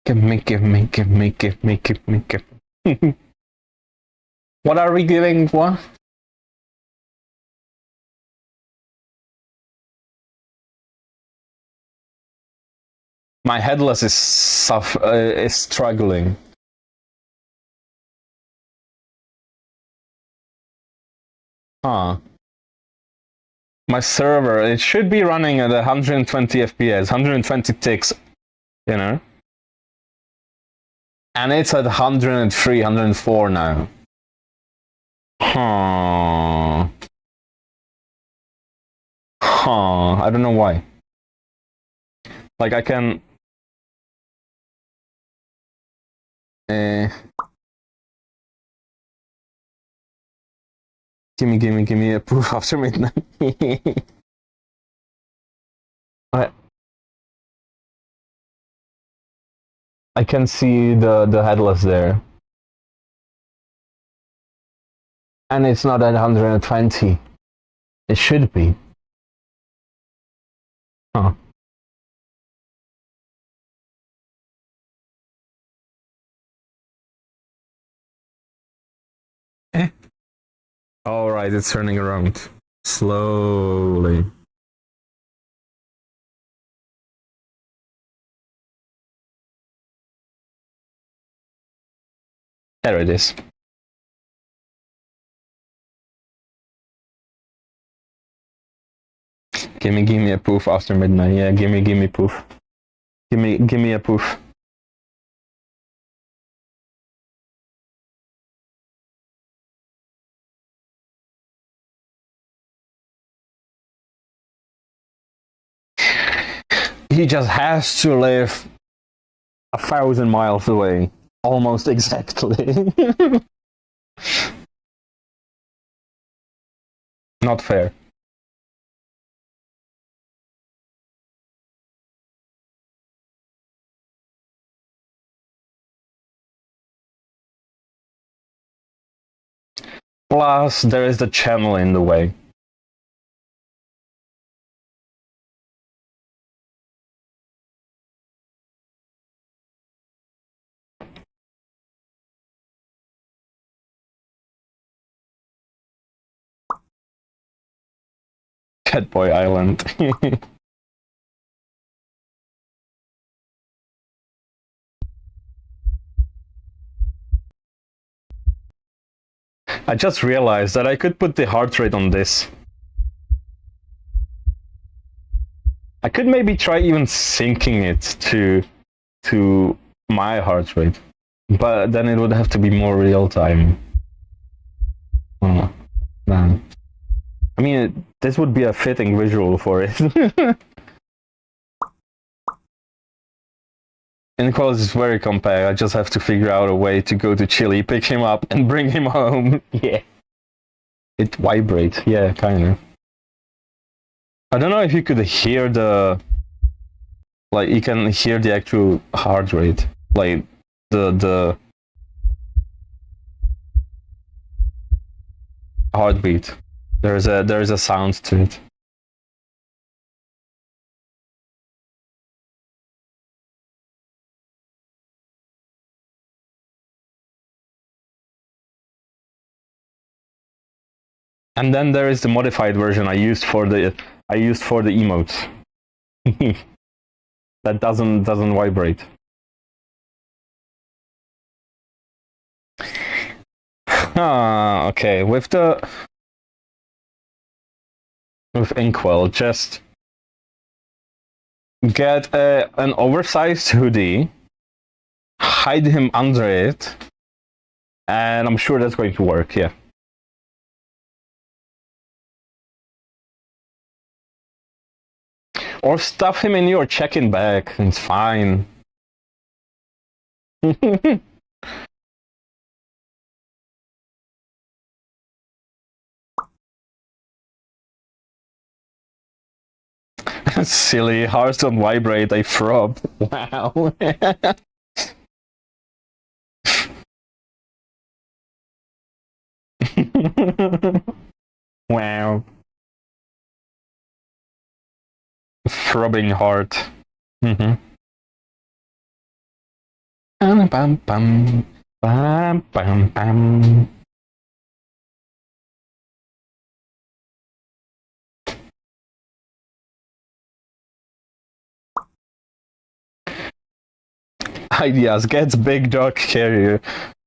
Make it. What are we giving? What? My headless is struggling. Huh. My server, it should be running at 120 FPS, 120 ticks, you know? And it's at 103, 104 now. Huh. I don't know why. Like, I can... Gimme a proof after midnight. I can see the headless there. And it's not at 120. It should be. Huh. Alright, it's turning around. Slowly. There it is. Gimme a poof after midnight. Yeah, gimme poof. Gimme a poof. He just has to live 1,000 miles away. Almost exactly. Not fair. Plus, there is the channel in the way. Catboy Island. I just realized that I could put the heart rate on this. I could maybe try even syncing it to my heart rate, but then it would have to be more real time. Oh, man. I mean, this would be a fitting visual for it. Inkwell is very compact. I just have to figure out a way to go to Chile, pick him up, and bring him home. Yeah. It vibrates. Yeah, kind of. I don't know if you could hear the... Like, you can hear the actual heart rate. Like, the heartbeat. There's a sound to it. And then there is the modified version I used for the emotes. That doesn't vibrate. Okay. With Inkwell, just get an oversized hoodie, hide him under it, and I'm sure that's going to work. Yeah. Or stuff him in your check-in bag. It's fine. Silly. Hearts don't vibrate. They throb. Wow. Wow. Throbbing heart. Mm-hmm. Bam, bam, bam, bam, bam. Ideas. Gets big dog carrier.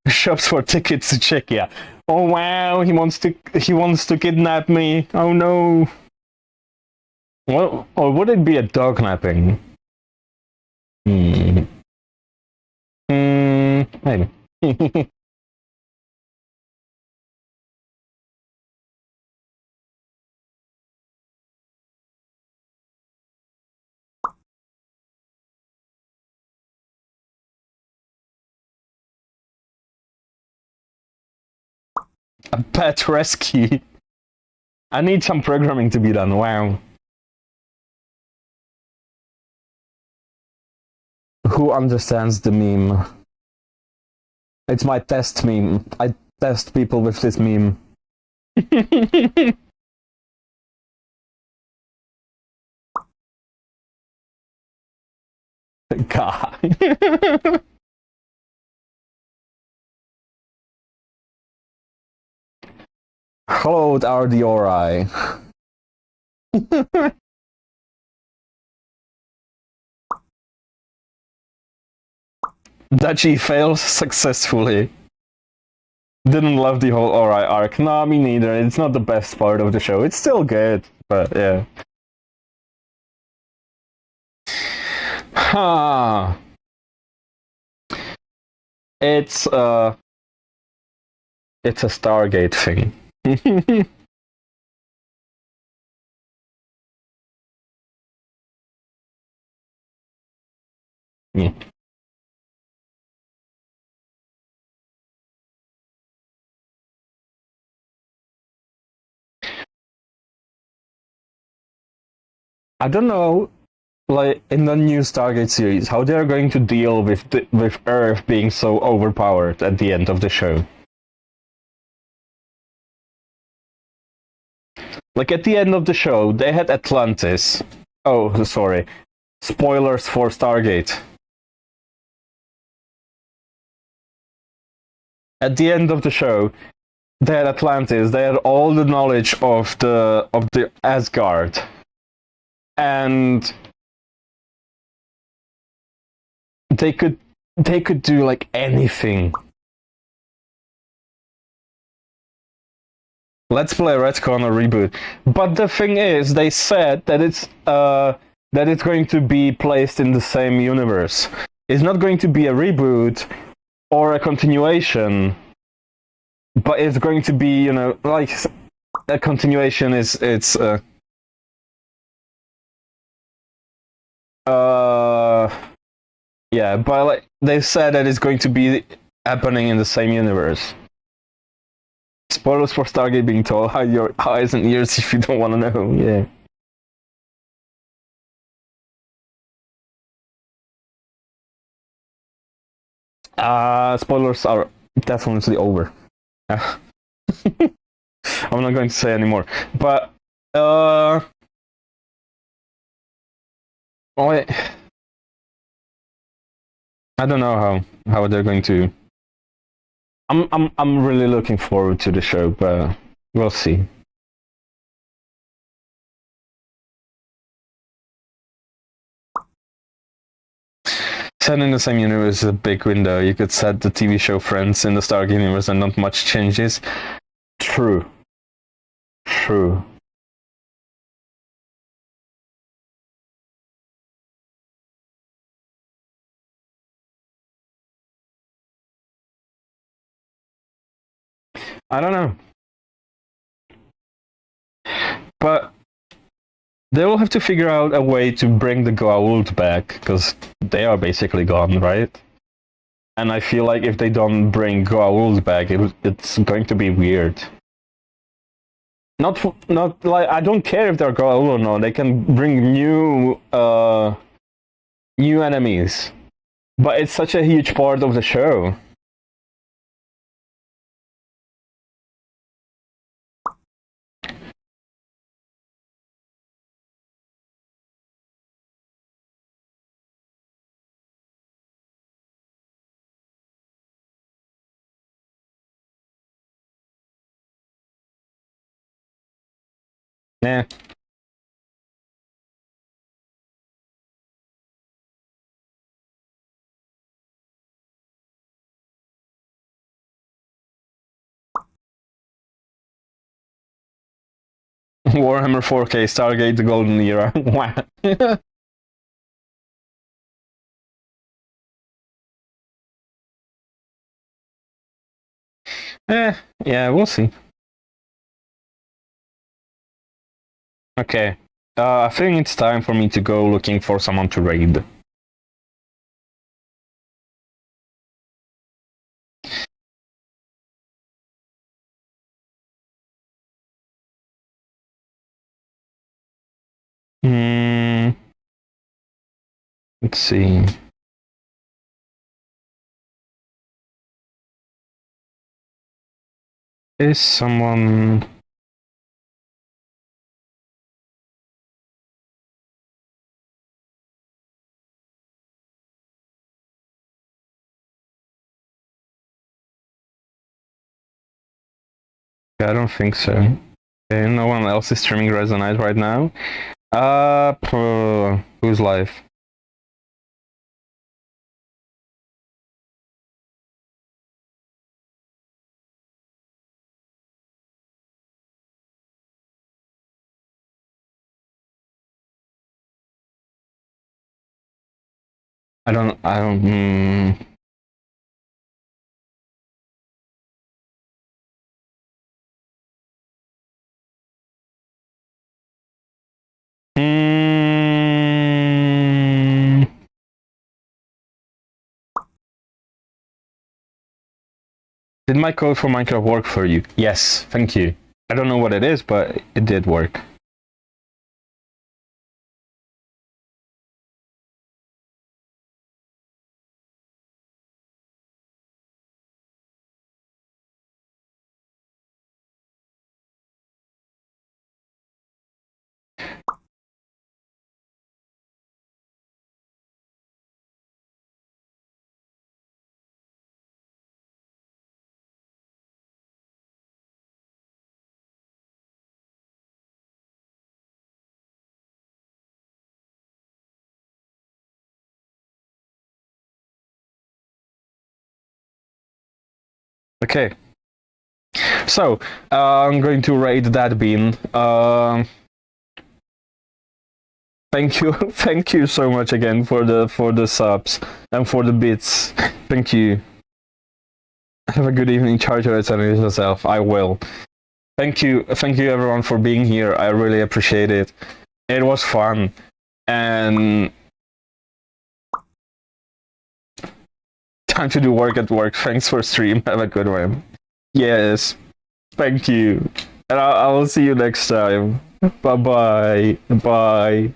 Shops for tickets to Czechia. Oh wow, he wants to kidnap me. Oh no. Well, or would it be a dog napping? Maybe. A pet rescue. I need some programming to be done. Wow. Who understands the meme? It's my test meme. I test people with this meme. God. Hold RDRI. Duchy fails successfully. Didn't love the whole Ori arc. No, me neither. It's not the best part of the show. It's still good, but yeah. Ha. It's a Stargate thing. Yeah. I don't know, like in the new Stargate series, how they're going to deal with with Earth being so overpowered at the end of the show. Like at the end of the show, they had Atlantis. Oh, sorry. Spoilers for Stargate. At the end of the show, they had Atlantis. They had all the knowledge of the Asgard, and they could do like anything. Let's play retcon or reboot. But the thing is, they said that it's going to be placed in the same universe. It's not going to be a reboot or a continuation, but it's going to be, you know, like a continuation is Yeah, but like, they said that it's going to be happening in the same universe. Spoilers for Stargate being told. Hide your eyes and ears if you don't want to know. Yeah. Spoilers are definitely over. I'm not going to say anymore. But wait, I don't know how they're going to. I'm really looking forward to the show, but we'll see. Set in the same universe is a big window. You could set the TV show Friends in the Stargate universe and not much changes. True. True. I don't know. But they will have to figure out a way to bring the Goa'uld back, because they are basically gone, right? And I feel like if they don't bring Goa'uld back, it's going to be weird. Not like I don't care if they're Goa'uld or not. They can bring new enemies, but it's such a huge part of the show. Yeah. Warhammer 4K, Stargate, the Golden Era. Wow. Yeah, we'll see. Okay. I think it's time for me to go looking for someone to raid. Let's see. Is someone... I don't think so. Okay, no one else is streaming Resonite right now. Who's live? I don't. Did my code for Minecraft work for you? Yes, thank you. I don't know what it is, but it did work. Okay. So, I'm going to raid that bean. Thank you, thank you so much again for the subs and for the bits. Thank you. Have a good evening, Charger, and yourself. I will. Thank you everyone for being here. I really appreciate it. It was fun, and time to do work at work. Thanks for stream. Have a good one. Yes. Thank you. And I will see you next time. Bye-bye. Bye.